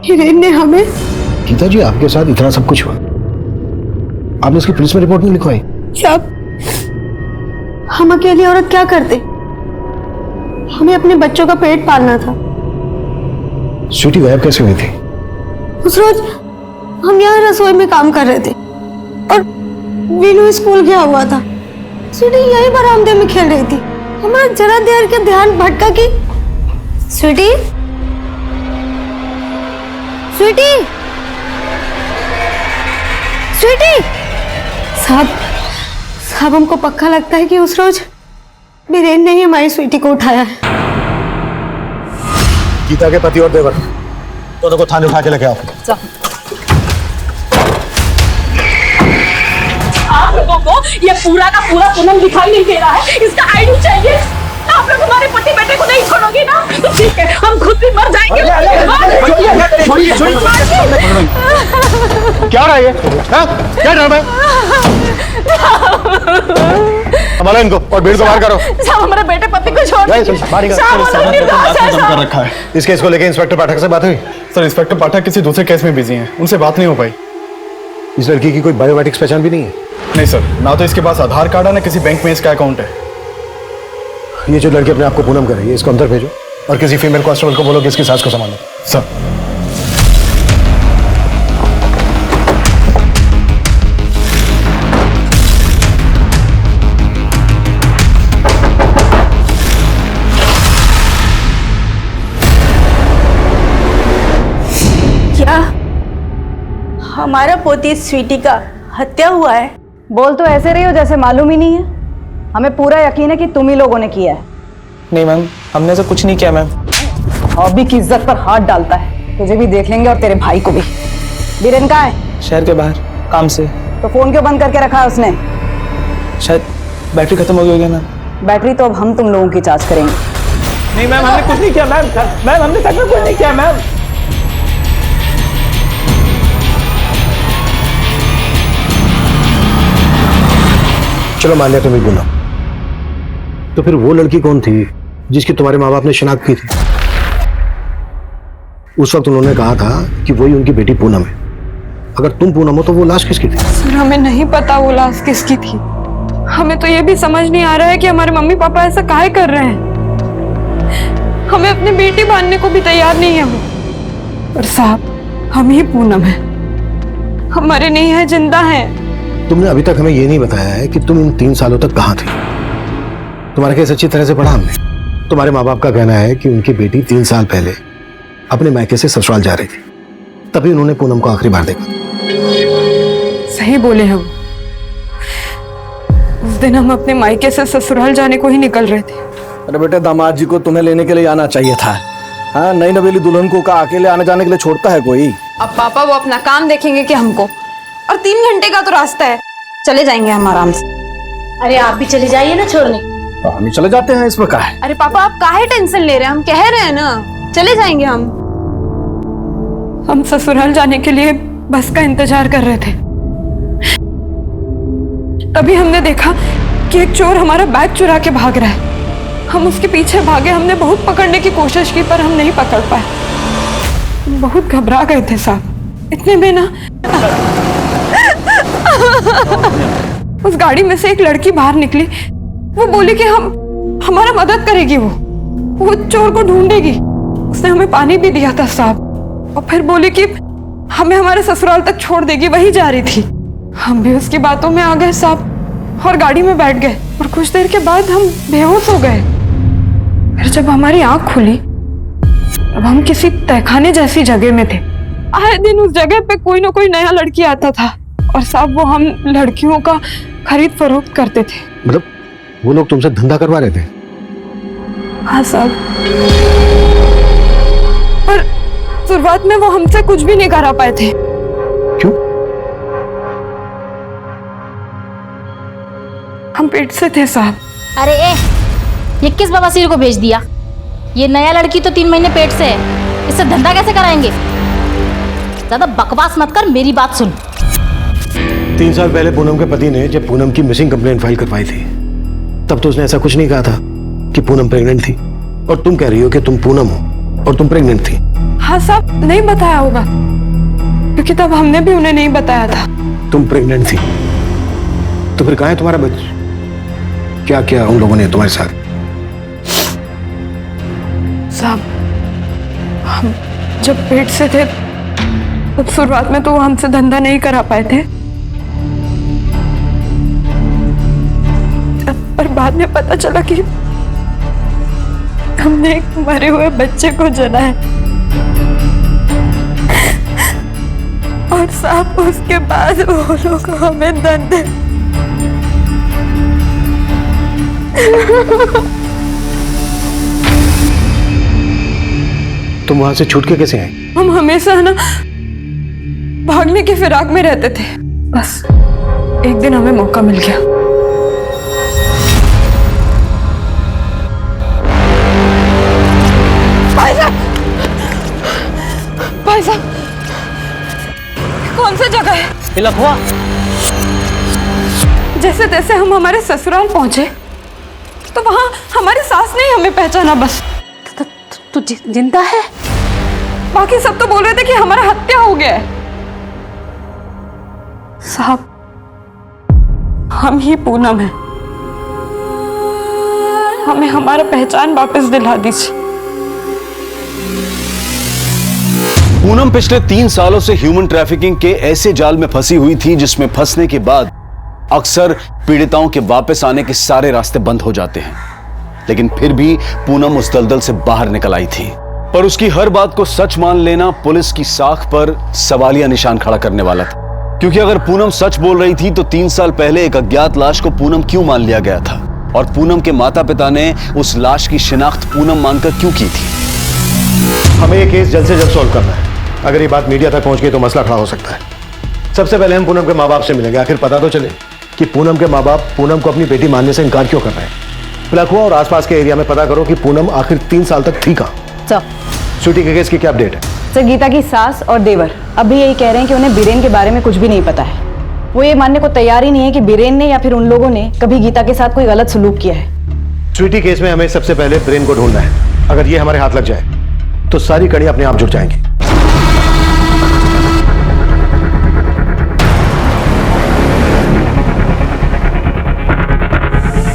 हिरेन ने हमें। गीता जी आपके साथ इतना सब कुछ हुआ, आपने इसकी पुलिस में रिपोर्ट नहीं लिखवाई? सब हम अकेली औरत क्या करते, हमें अपने बच्चों का पेट पालना था। स्वीटी गायब कैसे हुई थी? उस रोज हम यहाँ रसोई में काम कर रहे थे और वीनू स्कूल गया हुआ था। स्वीटी यही बरामदे में खेल रही थी। हमारा जरा देर के ध्यान भटका कि स्वीटी स्वीटी स्वीटी। साहब हमको पक्का लगता है कि उस रोज बीरेन ने ही हमारी स्वीटी को उठाया है। गीता के पति और देवर दोनों को थाने उठा के लेके आओ। आप लोगों को ये पूरा का पूरा पूनम दिखाई नहीं दे रहा है, इसका आईडी चाहिए। आप लोग हमारे पति बेटे को नहीं छोड़ोगे ना तो ठीक है, हम खुद भी मर जाएंगे। क्या रहा है ये? क्या ड्रामा है? संभालो इनको और भीड़ को बाहर करो। साहब हमारे बेटे पति को छोड़ कर रखा है। इस केस को लेकर इंस्पेक्टर पाठक से बात हुई? सर इंस्पेक्टर पाठक किसी दूसरे केस में बिजी हैं, उनसे बात नहीं हो पाई। इस लड़की की कोई बायोमेट्रिक्स पहचान भी नहीं है? नहीं सर, ना तो इसके पास आधार कार्ड है ना किसी बैंक में इसका अकाउंट है। ये जो लड़की अपने आप को पूनम कर रही है इसको अंदर भेजो और किसी फीमेल कांस्टेबल को बोलो कि इसकी सास को संभालो। सर क्या हमारा पोती स्वीटी का हत्या हुआ है? बोल तो ऐसे रही हो जैसे मालूम ही नहीं है। हमें पूरा यकीन है कि तुम ही लोगों ने किया है। नहीं मैम, हमने ऐसा कुछ नहीं किया मैम। हॉबी की इज्जत पर हाथ डालता है, तुझे भी देख लेंगे और तेरे भाई को भी। बीरेन कहाँ है? शहर के बाहर काम से। तो फोन क्यों बंद करके रखा है उसने? शायद बैटरी खत्म हो गई होगी मैम। बैटरी तो अब हम तुम लोगों की जांच करेंगे। नहीं मैम, हमने कुछ नहीं किया मैम। मैम हमने सच में कुछ नहीं किया मैम। चलो मान लिया तुम्हें गुना, तो फिर वो लड़की कौन थी जिसकी तुम्हारे माँ बाप ने शिनाख्त की थी? उस वक्त उन्होंने कहा था कि वही उनकी बेटी पूनम है। अगर तुम पूनम हो तो वो लाश किसकी थी? सर हमें नहीं पता वो लाश किसकी थी। हमें तो ये भी समझ नहीं आ रहा है कि हमारे मम्मी पापा ऐसा काहे कर रहे हैं। हमें अपनी बेटी बांधने को भी तैयार नहीं है वो। और साहब हम ही पूनम है, हमारे नहीं है, जिंदा है। तुमने अभी तक हमें ये नहीं बताया है कि तुम इन 3 सालों तक कहाँ थी। तुम्हारा केस अच्छी तरह से पढ़ा हमने। तुम्हारे माँ बाप का कहना है कि उनकी बेटी 3 साल पहले अपने मायके से ससुराल जा रही थी, तभी उन्होंने पूनम को आखिरी बार देखा। सही बोले हम। उस दिन हम अपने मायके से ससुराल जाने को ही निकल रहे थे। अरे बेटे, दामाद जी को तुम्हें लेने के लिए आना चाहिए था। हाँ, नई नवेली दुल्हन को अकेले आने जाने के लिए छोड़ता है कोई? अब पापा वो अपना काम देखेंगे कि हमको, और 3 घंटे का तो रास्ता है, चले जाएंगे हम आराम से। अरे आप भी चले जाइए ना छोड़ने। हम चले जाते हैं, इसमें क्या है? अरे पापा आप काहे टेंशन ले रहे हैं, हम कह रहे हैं ना चले जाएंगे हम। हम ससुराल जाने के लिए बस का इंतजार कर रहे थे, तभी हमने देखा कि एक चोर हमारा बैग चुरा के भाग रहा है। हम उसके पीछे भागे, हमने बहुत पकड़ने की कोशिश की पर हम नहीं पकड़ पाए। बहुत घबरा गए थे साहब। इतने में ना उस गाड़ी में से एक लड़की बाहर निकली। वो बोली कि हमारा मदद करेगी, वो चोर को ढूंढेगी। उसने हमें पानी भी दिया था साहब, और फिर बोली कि हमें हमारे ससुराल तक छोड़ देगी, वही जा रही थी। हम भी उसकी बातों में आ गए साहब और गाड़ी में बैठ गए, और कुछ देर के बाद हम बेहोश हो गए। फिर जब हमारी आंख खुली तब हम किसी तहखाने जैसी जगह में थे। आए दिन उस जगह पे कोई ना कोई नया लड़की आता था, और साहब वो हम लड़कियों का खरीद फरोख्त करते थे। मतलब वो लोग तुमसे धंधा करवा रहे थे? हाँ साहब, पर शुरुआत में वो हमसे कुछ भी नहीं करा पाए थे। क्यों? हम पेट से थे साहब। अरे ये किस बवासीर को भेज दिया? ये नया लड़की तो 3 महीने पेट से है। इससे धंधा कैसे कराएंगे? ज्यादा बकवास मत कर, मेरी बात सुन। 3 साल पहले पूनम के पति ने जब पूनम की मिसिंग कंप्लेंट फाइल करवाई थी, तब तो उसने ऐसा कुछ नहीं कहा था कि पूनम प्रेग्नेंट थी। और तुम कह रही हो कि तुम पूनम हो और तुम प्रेग्नेंट थी। हाँ साहब, नहीं बताया होगा, क्योंकि तब हमने भी उन्हें नहीं बताया था। तुम प्रेग्नेंट थी तो फिर कहाँ है तुम्हारा बच्चा? क्या किया उन लोगों ने तुम्हारे साथ? साहब, हम जब पेट से थे तब शुरुआत में तो वो हमसे धंधा नहीं करा पाए थे, पर बाद में पता चला कि हमने एक मरे हुए बच्चे को जना है। और साहब उसके बाद वो लोग हमें धंधे तुम वहां से छूट के कैसे आए? हम हमेशा ना भागने की फिराक में रहते थे, बस एक दिन हमें मौका मिल गया। भाई साहब, कौन सा जगह है? लखवा। जैसे तैसे हम हमारे ससुराल पहुंचे तो वहां हमारी सास ने हमें पहचाना। बस तू जिंदा है? बाकी सब तो बोल रहे थे कि हमारा हत्या हो गया है। साहब, हम ही पूनम हैं, हमें हमारा पहचान वापस दिला दीजिए। पूनम पिछले 3 सालों से ह्यूमन ट्रैफिकिंग के ऐसे जाल में फंसी हुई थी जिसमें फंसने के बाद अक्सर पीड़िताओं के वापस आने के सारे रास्ते बंद हो जाते हैं। लेकिन फिर भी पूनम उस दलदल से बाहर निकल आई थी। पर उसकी हर बात को सच मान लेना पुलिस की साख पर सवालिया निशान खड़ा करने वाला था। क्योंकि अगर पूनम सच बोल रही थी तो 3 साल पहले एक अज्ञात लाश को पूनम क्यों मान लिया गया था? और पूनम के माता पिता ने उस लाश की शिनाख्त पूनम मानकर क्यों की थी? हमें ये केस जल्द से जल्द सॉल्व करना है। अगर ये बात मीडिया तक पहुंच गई तो मसला खड़ा हो सकता है। सबसे पहले हम पूनम के माँ बाप से मिलेंगे, आखिर पता तो चले कि पूनम के माँ बाप पूनम को अपनी बेटी मानने से इनकार क्यों कर रहे हैं। लखवा और आसपास के एरिया में पता करो कि पूनम आखिर 3 साल तक थी कहाँ। सर, स्वीटी के केस की क्या अपडेट है? सर, गीता की सास और देवर अभी यही कह रहे हैं कि उन्हें बीरेन के बारे में कुछ भी नहीं पता है। वो ये मानने को तैयार ही नहीं है कि बीरेन ने या फिर उन लोगों ने कभी गीता के साथ कोई गलत सलूक किया है। स्वीटी केस में हमें सबसे पहले ब्रेन को ढूंढना है। अगर ये हमारे हाथ लग जाए तो सारी कड़ी अपने आप जुड़ जाएंगी।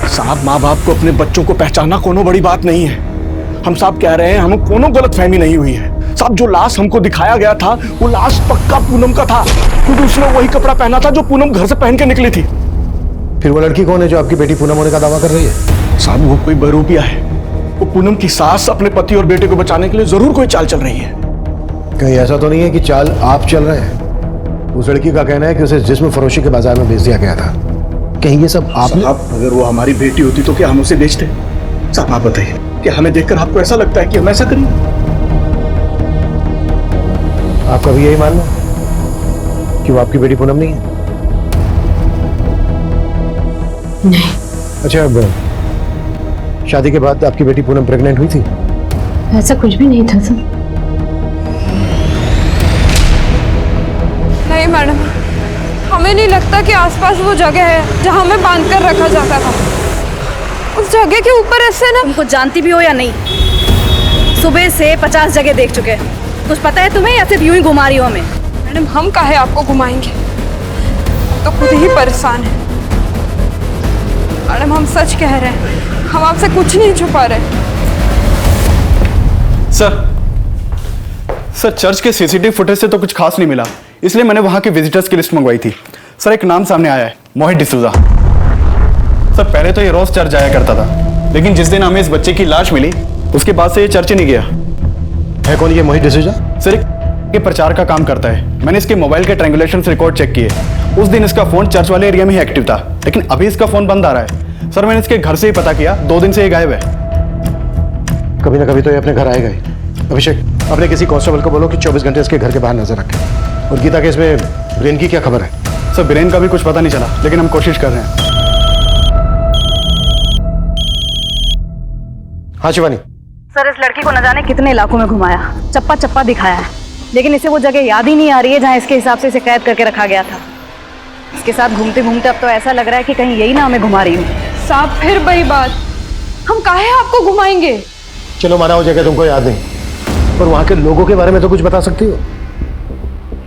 साहब, माँ बाप को अपने बच्चों को पहचानना कोनो बड़ी बात नहीं है। हम साहब कह रहे हैं हमें कोनो गलतफहमी नहीं हुई है। साहब, जो लाश हमको दिखाया गया था वो लाश पक्का पूनम का था, क्योंकि उसने वही कपड़ा पहना था जो पूनम घर से पहन के निकली थी। फिर वो लड़की कौन है जो आपकी बेटी पूनम होने का दावा कर रही है? साहब, वो कोई बहरूपिया है। वो पूनम की सास अपने पति और बेटे को बचाने के लिए जरूर कोई चाल चल रही है। कहीं ऐसा तो नहीं है कि चाल आप चल रहे हैं? उस लड़की का कहना है कि उसे जिस्म फरोशी के बाजार में बेच दिया गया था। कहीं ये सब आपने? अगर वो हमारी बेटी होती तो क्या हम उसे बेचते? साहब, आप बताइए कि हमें देखकर आपको ऐसा लगता है कि हम ऐसा करें? आपका भी यही मानना है कि वो आपकी बेटी पूनम नहीं है? नहीं। अच्छा, अब शादी के बाद आपकी बेटी पूनम प्रेग्नेंट हुई थी? ऐसा कुछ भी नहीं था सर। नहीं मैडम, हमें नहीं लगता कि आसपास वो जगह है जहां हमें बांध कर रखा जाता था। उस जगह के ऊपर ऐसे ना। तुमको जानती भी हो या नहीं, सुबह से 50 जगह देख चुके हैं। कुछ पता है तुम्हें या सिर्फ यूं ही घुमा रही हो हमें? मैडम, हम काहे आपको घुमाएंगे, तो खुद ही परेशान है। मैडम, हम सच कह रहे हैं, हम आपसे कुछ नहीं छुपा रहे। सर, चर्च के सीसीटीवी फुटेज से तो कुछ खास नहीं मिला, इसलिए मैंने वहां के विजिटर्स की लिस्ट मंगवाई थी। सर, एक नाम सामने आया है, मोहित डिसूजा। सर, पहले तो ये रोज चर्च जाया करता था, लेकिन जिस दिन हमें इस बच्चे की लाश मिली उसके बाद से ये चर्च ही नहीं गया। है कौन ये मोहित डिसूजा? सर, ये प्रचार का काम करता है। मैंने इसके मोबाइल के ट्रायंगुलेशन रिकॉर्ड चेक किए। उस दिन इसका फोन चर्च वाले एरिया में ही एक्टिव था, लेकिन अभी इसका फोन बंद आ रहा है। सर, मैंने इसके घर से ही पता किया, 2 दिन से ये गायब है। कभी ना कभी तो ये अपने घर आएगा ही। अभिषेक, अपने किसी कांस्टेबल को बोलो कि 24 घंटे इसके घर के बाहर नजर रखें। और गीता केस में ब्रेन की क्या खबर है? सर, ब्रेन का भी कुछ पता नहीं चला, लेकिन हम कोशिश कर रहे हैं। हाँ शिवानी। सर इस लड़की को न जाने कितने इलाकों में घुमाया, चप्पा चप्पा दिखाया है, लेकिन इसे वो जगह याद ही नहीं आ रही है जहाँ इसके हिसाब से इसे कैद करके रखा गया था। इसके साथ घूमते घूमते अब तो ऐसा लग रहा है कि कहीं यही ना हमें घुमा रही हूँ। साहब फिर वही बात, हम काहे आपको घुमाएंगे? चलो माना वो जगह तुमको याद नहीं, पर वहां के लोगों के बारे में तो कुछ बता सकती हो?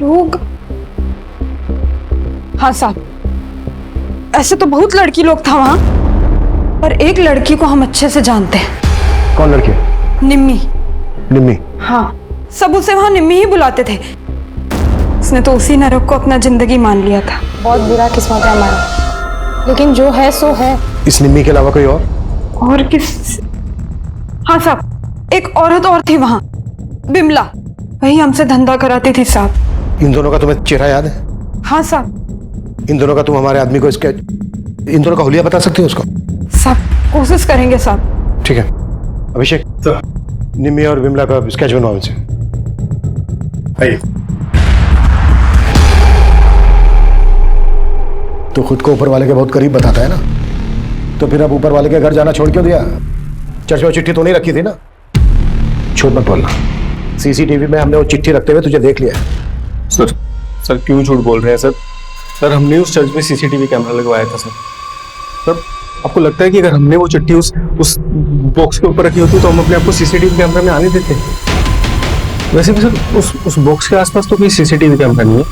लोग? हाँ साहब, ऐसे तो बहुत लड़की लोग था वहां, पर एक लड़की को हम अच्छे से जानते हैं। कौन लड़की? निम्मी। निम्मी? हाँ, सब उसे वहां निम्मी ही बुलाते थे। उसने तो उसी नरक को अपना जिंदगी मान लिया था। बहुत बुरा किस्मत है हमारा, लेकिन जो है सो है। इस निम्मी के अलावा कोई और किस? हाँ साहब, एक औरत और थी वहां, बिमला, वही हमसे धंधा कराती थी साहब। इन दोनों का तुम्हें चेहरा याद है? हाँ साहब। इन दोनों का तुम हमारे आदमी को इसके, इन दोनों का हुलिया बता सकती हो उसको? साहब कोशिश करेंगे साहब। ठीक है अभिषेक, निम्मी और बिमला का स्केच बनवाओ इनसे। आइए। तो खुद को ऊपर वाले के बहुत करीब बताता है ना, तो फिर अब ऊपर वाले के घर जाना छोड़ क्यों दिया? चर्च में चिट्ठी तो नहीं रखी थी ना? झूठ मत बोलना, सीसीटीवी में हमने वो चिट्ठी रखते हुए तुझे देख लिया। सर क्यों झूठ बोल रहे हैं सर? सर हमने उस चर्च में सीसीटीवी कैमरा लगवाया था सर। सर आपको लगता है कि अगर हमने वो चिट्ठी उस बॉक्स के ऊपर रखी होती तो हम अपने आप को सीसीटीवी कैमरा में आने देते? वैसे भी सर उस बॉक्स के आसपास तो कोई सीसीटीवी कैमरा नहीं है।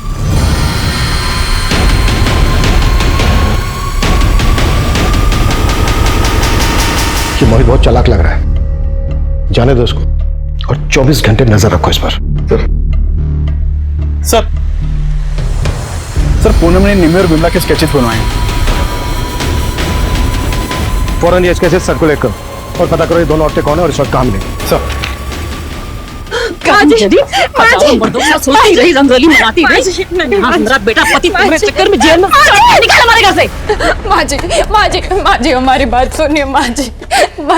कि मोहित बहुत चालाक लग रहा है, जाने दो उसको और 24 घंटे नजर रखो इस पर। सर पूनम ने निम्मी और बिमला के स्केचेस बनवाए हैं। फौरन ये स्केचेस सर्कुलेट करो और पता करो ये दोनों औरतें कौन है और इस वक्त कहाँ मिलेंगी। सर सोचती रही, रंगोली मनाती रही, मेरा बेटा पति तुम्हारे चक्कर में जेल में निकाल हमारे घर से। माँ जी हमारी बात सुनिए। माँ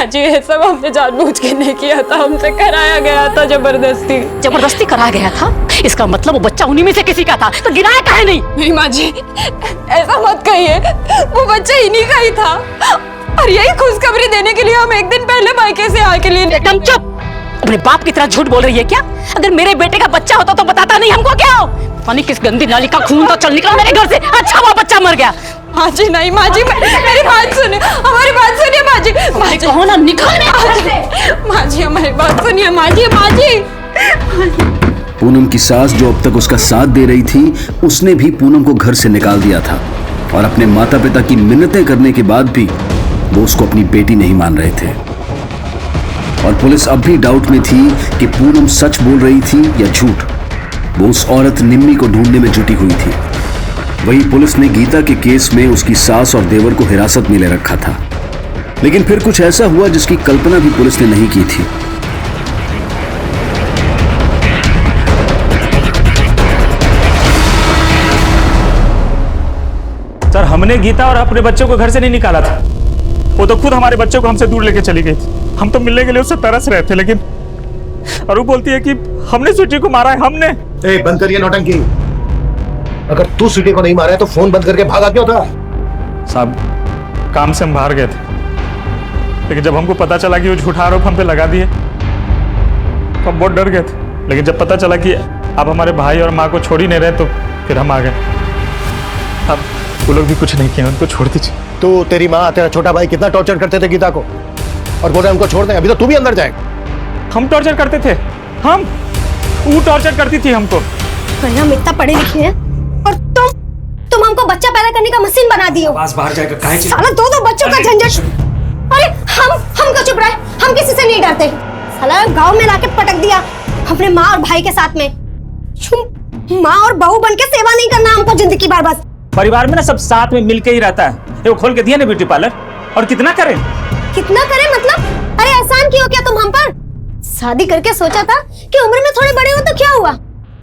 जी ये सब हमने जानबूझ के नहीं किया था, हमसे कराया गया था जबरदस्ती कराया गया था? इसका मतलब वो बच्चा उन्हीं में से किसी का था, तो गिराया काहे नहीं माँ जी ऐसा मत कहिए, वो बच्चा इन्हीं का ही था और यही खुशखबरी देने के लिए हम एक दिन पहले मायके से आके लिए। एकदम चुप, अपने बाप की तरह झूठ बोल रही है क्या? अगर मेरे बेटे का बच्चा होता तो बताता नहीं हमको क्या हो? पानी किस गंदी नाली का खून तो चल निकला मेरे घर से। अच्छा वो बच्चा मर गया। माँ जी नहीं, माँ जी मेरी बात सुनिए, हमारी बात सुनिए माँ जी। माँ जी कहो ना निकलने माँ जी हमारी बात सुनिए। माँ जी पूनम की सास जो अब तक उसका साथ दे रही थी, उसने भी पूनम को घर से निकाल दिया था और अपने माता पिता की मिन्नतें करने के बाद भी वो उसको अपनी बेटी नहीं मान रहे थे। और पुलिस अब भी डाउट में थी कि पूनम सच बोल रही थी या झूठ। वो उस औरत निम्मी को ढूंढने में जुटी हुई थी। वहीं पुलिस ने गीता के केस में उसकी सास और देवर को हिरासत में ले रखा था, लेकिन फिर कुछ ऐसा हुआ जिसकी कल्पना भी पुलिस ने नहीं की थी। सर हमने गीता और अपने बच्चों को घर से नहीं निकाला था, वो तो खुद हमारे बच्चों को हमसे दूर लेके चली गई थी। हम तो मिलने के लिए उससे तरस रहे थे, लेकिन अरु बोलती है कि हमने स्वीटी को मारा है। हमने? बंद करिए नौटंकी। अगर तू स्वीटी को नहीं मारा है तो फोन बंद करके भागा क्यों था? साहब काम से हम बाहर गए थे, लेकिन जब हमको पता चला कि वो झूठा आरोप हम पे लगा दिए तो हम बहुत डर गए थे। लेकिन जब पता चला कि आप हमारे भाई और माँ को छोड़ ही नहीं रहे तो फिर हम आ गए। अब वो लोग भी कुछ नहीं किए, उनको छोड़ दीजिए। तो तेरी माँ तेरा छोटा भाई कितना टॉर्चर करते थे गीता को और बोल रहे उनको छोड़ दे। अभी तो तू भी अंदर जाएगा। हम टॉर्चर करते थे? वो टॉर्चर करती थी हमको। हम इतना पढ़े लिखे हैं और तुम हमको बच्चा पैदा करने का मशीन बना दिए हो। बाहर जाएगा काहे की? साला दो बच्चों का झंझट। अरे हम को चुप रहे, हम किसी से नहीं डरते। साला गांव में लाके पटक दिया अपने माँ और भाई के साथ में। माँ और बहू बन के सेवा नहीं करना हमको जिंदगी भर। बस परिवार में ना सब साथ में मिलके ही रहता है। वो खोल के दिया ना ब्यूटी पार्लर, और कितना करें मतलब? अरे एहसान क्यों किया तुम हम पर? शादी करके सोचा था कि उम्र में थोड़े बड़े हो तो क्या हुआ,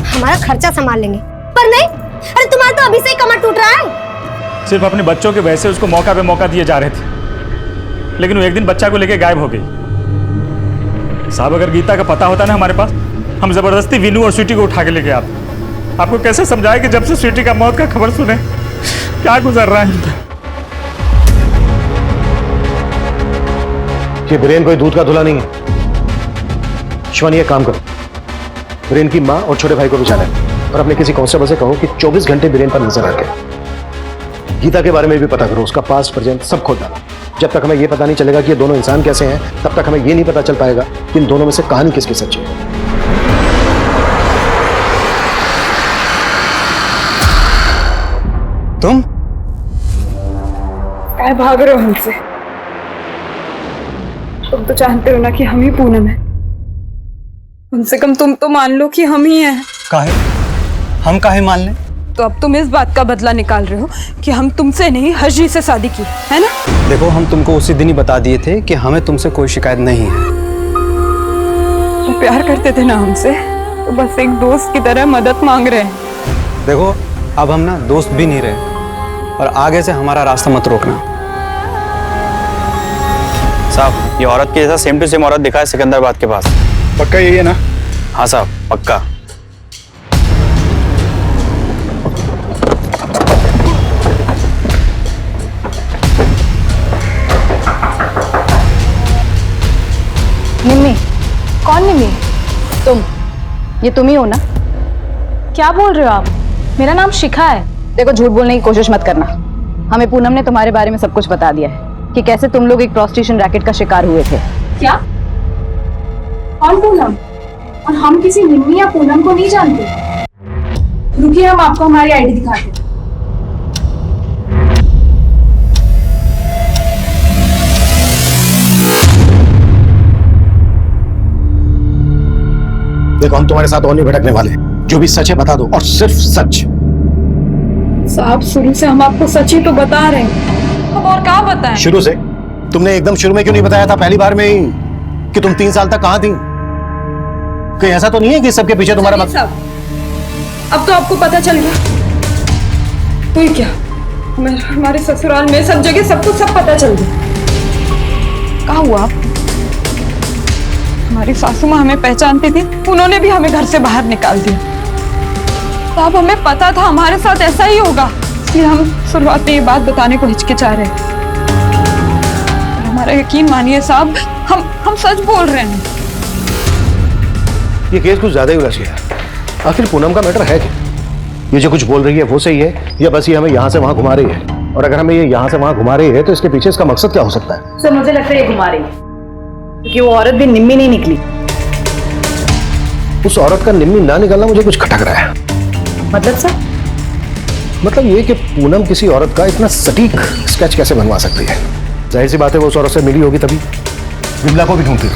हमारा खर्चा संभाल लेंगे, पर नहीं। अरे तुम्हारा तो अभी से ही कमर टूट रहा है। सिर्फ अपने बच्चों के वैसे उसको मौका पे मौका दिए जा रहे थे, लेकिन वो एक दिन बच्चा को लेके गायब हो गई। साहब अगर गीता का पता होता ना हमारे पास, हम जबरदस्ती विनू और स्वीटी को उठा के लेके आते। आपको कैसे समझाए कि जब से स्वीटी का मौत का खबर सुने क्या गुजर रहा है। कि ब्रेन कोई दूध का धुला नहीं है। शिवानी एक काम करो, बीरेन की माँ और छोटे भाई को भी जाने और अपने किसी कांस्टेबल से कहो कि 24 घंटे बीरेन पर नजर रखे। गीता के बारे में भी पता करो, उसका पास्ट प्रेजेंट सब खोल डालो। जब तक हमें यह पता नहीं चलेगा कि ये दोनों इंसान कैसे हैं, तब तक हमें यह नहीं पता चल पाएगा कि इन दोनों में से कहानी किसकी सच्ची है। तुम काय भाग रहे हो हमसे? तुम तो जानते हो ना कि हम ही पूनम है। कम से कम तुम तो मान लो कि हम ही हैं। काहे? हम काहे मान लें? तो अब तुम इस बात का बदला निकाल रहे हो कि हम तुमसे नहीं हर्षी से शादी की, है ना? देखो, हम तुमको उसी दिन ही बता दिए थे कि हमें तुमसे कोई शिकायत नहीं है। तो प्यार करते थे ना हमसे, तो बस एक दोस्त की तरह मदद मांग रहे हैं। देखो, अब हम ना दोस्त भी नहीं रहे और आगे से हमारा रास्ता मत रोकना। साहब, ये औरत के जैसा सेम टू सेम औरत दिखा है सिकंदराबाद के पास। पक्का यही है ना? हाँ साहब, पक्का। निम्मी, कौन निम्मी? तुम, ये तुम ही हो ना? क्या बोल रहे हो आप? मेरा नाम शिखा है। देखो, झूठ बोलने की कोशिश मत करना। हमें पूनम ने तुम्हारे बारे में सब कुछ बता दिया है कि कैसे तुम लोग एक प्रोस्टिट्यूशन रैकेट का शिकार हुए थे। क्या? कौन पूनम? और हम किसी निम्मी या पूनम को नहीं जानते। रुकिए, हम आपको हमारी आईडी दिखाते हैं। देखो, हम तुम्हारे साथ और नहीं भटकने वाले। जो भी सच है बता दो, और सिर्फ सच। साहब, शुरू से हम आपको सच ही तो बता रहे हैं। अब और क्या बताएं? शुरू से? तुमने एकदम शुरू में क्यों नहीं बताया था पहली बार में ही कि तुम 3 साल तक कहां थी? कहीं ऐसा तो नहीं है कि सबके पीछे तुम्हारा मकसद? अब तो आपको पता चल गया। तो क्या, हमारे ससुराल में सब जगह सबको सब पता चल गया। क्या हुआ? हमारी सासू माँ हमें पहचानती थी, उन्होंने भी हमें घर से बाहर निकाल दिया। तो अब हमें पता था हमारे साथ ऐसा ही होगा, इसलिए हम शुरुआत में ये बात बताने को हिचकिचा रहे हैं। हमारा यकीन मानिए साहब, हम सच बोल रहे हैं। ये केस कुछ ज्यादा ही उलझ गया। आखिर पूनम का मैटर है क्या? ये जो कुछ बोल रही है वो सही है या बस ये हमें यहाँ से वहां घुमा रही है? और अगर हमें ये यहाँ से वहां घुमा रही है तो इसके पीछे इसका मकसद क्या हो सकता है? सर, मुझे लगता है ये घुमा रही है, क्योंकि वो औरत भी निम्मी नहीं निकली। उस औरत का निम्मी ना निकलना मुझे कुछ खटक रहा है। मतलब सर? मतलब ये कि पूनम किसी औरत का इतना सटीक स्केच कैसे बनवा सकती है? जाहिर सी बात है वो उस औरत से मिली होगी, तभी विमला को भी ढूंढती हो।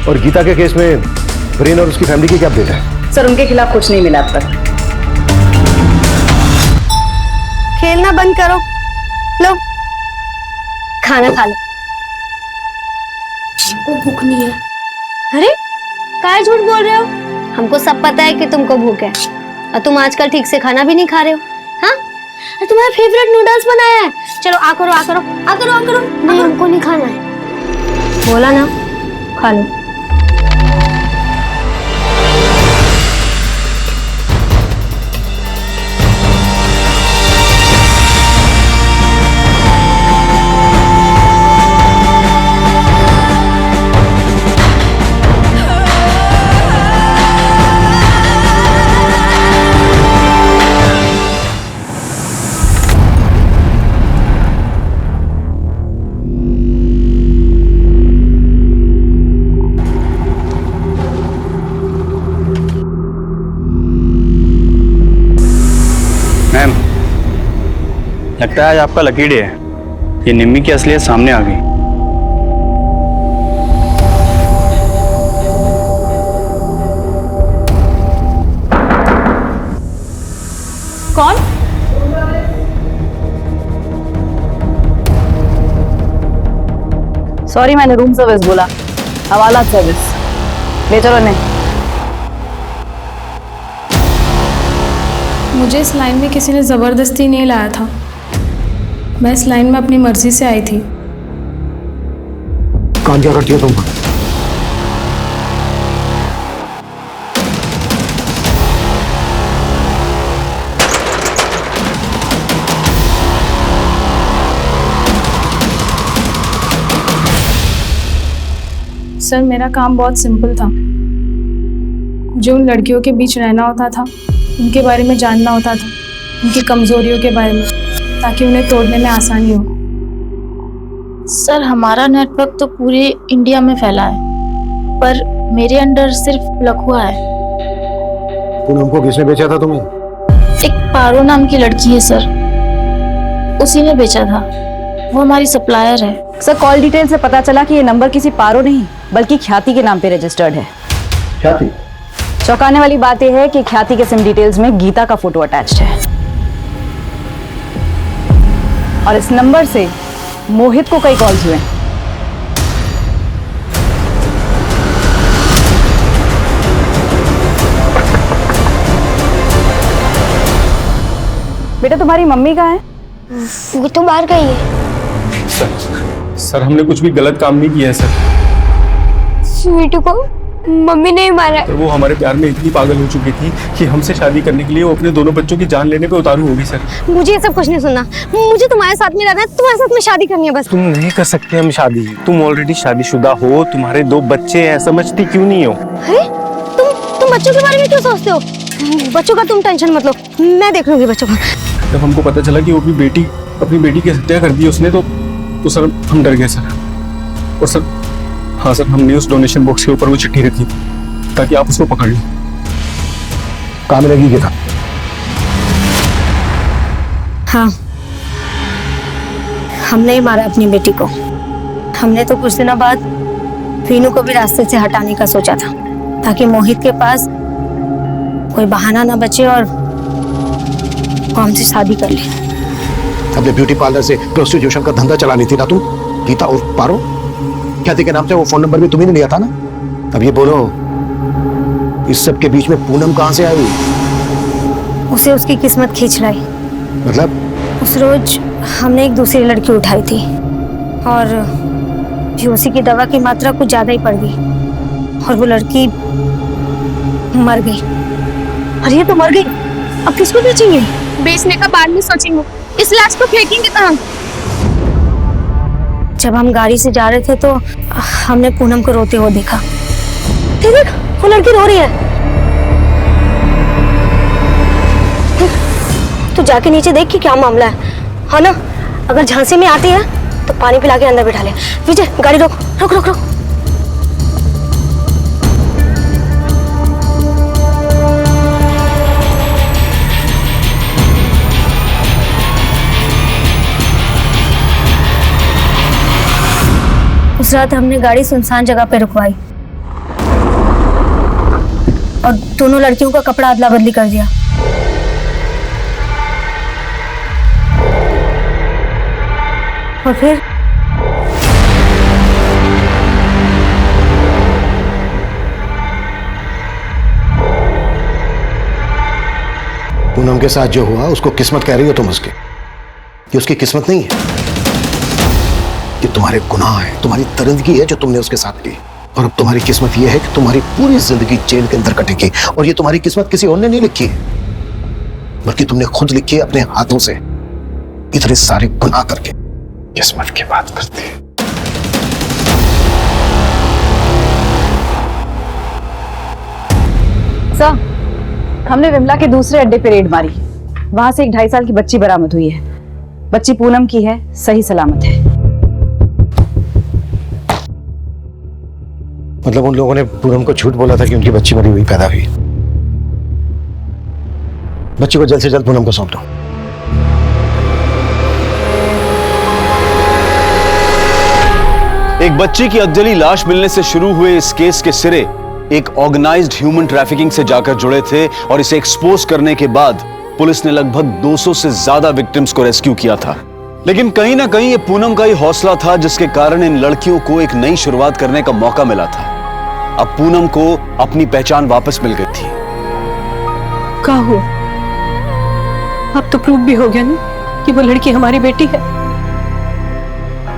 और गीता के केस में ब्रेन और उसकी फैमिली की क्या अपडेट है? सर, उनके खिलाफ कुछ नहीं मिला अब तक। खेलना बंद करो, लो खाना खा लो। वो भूख नहीं है। अरे काय झूठ बोल रहे हो? हमको सब पता है कि तुमको भूख है और तुम आजकल ठीक से खाना भी नहीं खा रहे हो। हाँ, तुम्हारा फेवरेट नूडल्स बनाया है। चलो आ करो आ करो आ करो आ करो। नहीं, हमको नहीं खाना है। बोला ना, खा लो। मैम, लगता है आज आपका लकी डे है। ये निम्मी की असलियत सामने आ गई। कौन? सॉरी, मैंने रूम सर्विस बोला। हवाला सर्विस। ले चलो नहीं। मुझे इस लाइन में किसी ने ज़बरदस्ती नहीं लाया था। मैं इस लाइन में अपनी मर्जी से आई थी। काम क्या करती हो तुम? सर मेरा काम बहुत सिंपल था। जो उन लड़कियों के बीच रहना होता था, उनके बारे में जानना होता था, उनकी कमजोरियों के बारे में, ताकि उन्हें तोड़ने में आसानी हो। सर हमारा नेटवर्क तो पूरे इंडिया में फैला है, पर मेरे अंडर सिर्फ लखुआ है। पूनम को किसने बेचा था तुम्हें? एक पारो नाम की लड़की है सर, उसी ने बेचा था। वो हमारी सप्लायर है। सर कॉल डिटेल से पता चला कि ये नंबर किसी पारो नहीं बल्कि ख्याति के नाम पे रजिस्टर्ड है। ख्याति? चौंकाने वाली बात यह है कि ख्याति के सिम डिटेल्स में गीता का फोटो अटैच्ड है और इस नंबर से मोहित को कई कॉल्स हुए। बेटा तुम्हारी मम्मी कहाँ है? वो तो बाहर गई है। सर हमने कुछ भी गलत काम नहीं किया है सर। स्वीटू को मम्मी ने मारा है। तो वो हमारे प्यार में इतनी पागल हो चुकी थी कि हमसे शादी करने के लिए वो अपने दोनों बच्चों की जान लेने पे उतारू होगी सर। मुझे ये सब कुछ नहीं सुनना, मुझे तुम्हारे साथ में रहना है, तुम्हारे साथ में शादी करनी है बस। तुम नहीं कर सकते हम शादी, तुम ऑलरेडी शादीशुदा हो, तुम्हारे 2 बच्चे हैं, समझती क्यों नहीं हो? अरे तुम बच्चों के बारे में क्यों सोचते हो? बच्चों का तुम टेंशन मत लो, मैं देख लूंगी बच्चों का। जब हमको पता चला कि वो भी अपनी बेटी की हत्या कर दी उसने, तो सर हम डर गए सर। और सर हाँ सर, हमने उस डोनेशन बॉक्स के ऊपर वो चिट्ठी रखी थी ताकि आप उसको पकड़ लो। कहाँ मिलेगी गीता? हाँ, हमने ही मारा अपनी बेटी को। हमने तो कुछ दिनों बाद वीनू को भी रास्ते से हटाने का सोचा था ताकि मोहित के पास कोई बहाना ना बचे और वो हमसे शादी कर ले। अपने ब्यूटी पार्लर से प्रोस्टिट्यूशन का धंधा चलानी थी ना तुम? गीता और पारो ख्याति के नाम से वो फोन नंबर भी तुम्ही ने लिया था ना? अब ये बोलो, इस सब के बीच में पूनम कहाँ से आई? उसे उसकी किस्मत खींच लाई। मतलब? उस रोज हमने एक दूसरी लड़की उठाई थी और उसी की दवा की मात्रा कुछ ज्यादा ही पड़ गई और वो लड़की मर गई। अरे ये तो मर गई, अब किसको बेचेंगे? बेचने का बाद में सोचेंगे, इस लाश को फेंकेंगे कहाँ? जब हम गाड़ी से जा रहे थे तो हमने पूनम को रोते हुए देखा। देख, वो लड़की रो रही है। तू जाके नीचे देख कि क्या मामला है, हाँ ना? अगर झांसी में आती है तो पानी पिला के अंदर बिठा ले। विजय गाड़ी रोक रोक रोक रोक। उस रात हमने गाड़ी सुनसान जगह पे रुकवाई और दोनों लड़कियों का कपड़ा अदला बदली कर दिया। और फिर पूनम के साथ जो हुआ उसको किस्मत कह रही हो तुम उसकी? ये उसकी किस्मत नहीं है, ये तुम्हारे गुनाह है, तुम्हारी दरिंदगी है जो तुमने उसके साथ की। और अब तुम्हारी किस्मत ये है कि तुम्हारी पूरी जिंदगी जेल के अंदर कटेगी। और ये तुम्हारी किस्मत किसी और ने नहीं लिखी है, बल्कि तुमने खुद लिखी है अपने हाथों से, इतने सारे गुनाह करके। किस्मत की बात करती है। सर, हमने विमला के दूसरे अड्डे पे रेड मारी। वहां से एक 2.5 साल की बच्ची बरामद हुई है। बच्ची पूनम की है, सही सलामत है। मतलब उन लोगों ने पूनम को झूठ बोला था कि उनकी बच्ची मरी हुई पैदा हुई। बच्ची को जल्द से जल्द पूनम को सौंप दो। एक बच्ची की अधजली लाश मिलने से शुरू हुए इस केस के सिरे एक ऑर्गेनाइज्ड ह्यूमन ट्रैफिकिंग से जाकर जुड़े थे और इसे एक्सपोज करने के बाद पुलिस ने लगभग 200 से ज्यादा विक्टिम्स को रेस्क्यू किया था। लेकिन कहीं ना कहीं ये पूनम का ही हौसला था जिसके कारण इन लड़कियों को एक नई शुरुआत करने का मौका मिला था। अब पूनम को अपनी पहचान वापस मिल गई थी। क्या हुआ? अब तो प्रूव भी हो गया ना कि वो लड़की हमारी बेटी है।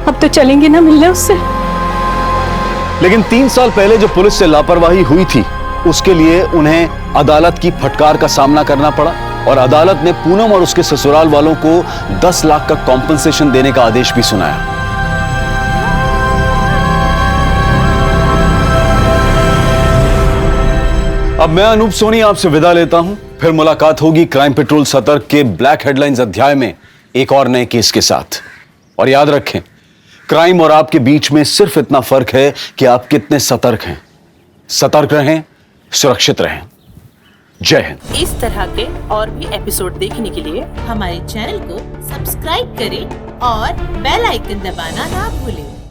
अब तो चलेंगे ना मिलने उससे। लेकिन 3 साल पहले जो पुलिस से लापरवाही हुई थी उसके लिए उन्हें अदालत की फटकार का सामना करना पड़ा और अदालत ने पूनम और उसके ससुराल वालों को 10 लाख का कॉम्पनसेशन देने का आदेश भी सुनाया। अब मैं अनूप सोनी आपसे विदा लेता हूं। फिर मुलाकात होगी क्राइम पेट्रोल सतर्क के ब्लैक हेडलाइंस अध्याय में एक और नए केस के साथ। और याद रखें, क्राइम और आपके बीच में सिर्फ इतना फर्क है कि आप कितने सतर्क हैं। सतर्क रहें, सुरक्षित रहें। जय हिंद। इस तरह के और भी एपिसोड देखने के लिए हमारे चैनल को सब्सक्राइब करें और बेल आइकन दबाना ना भूलें।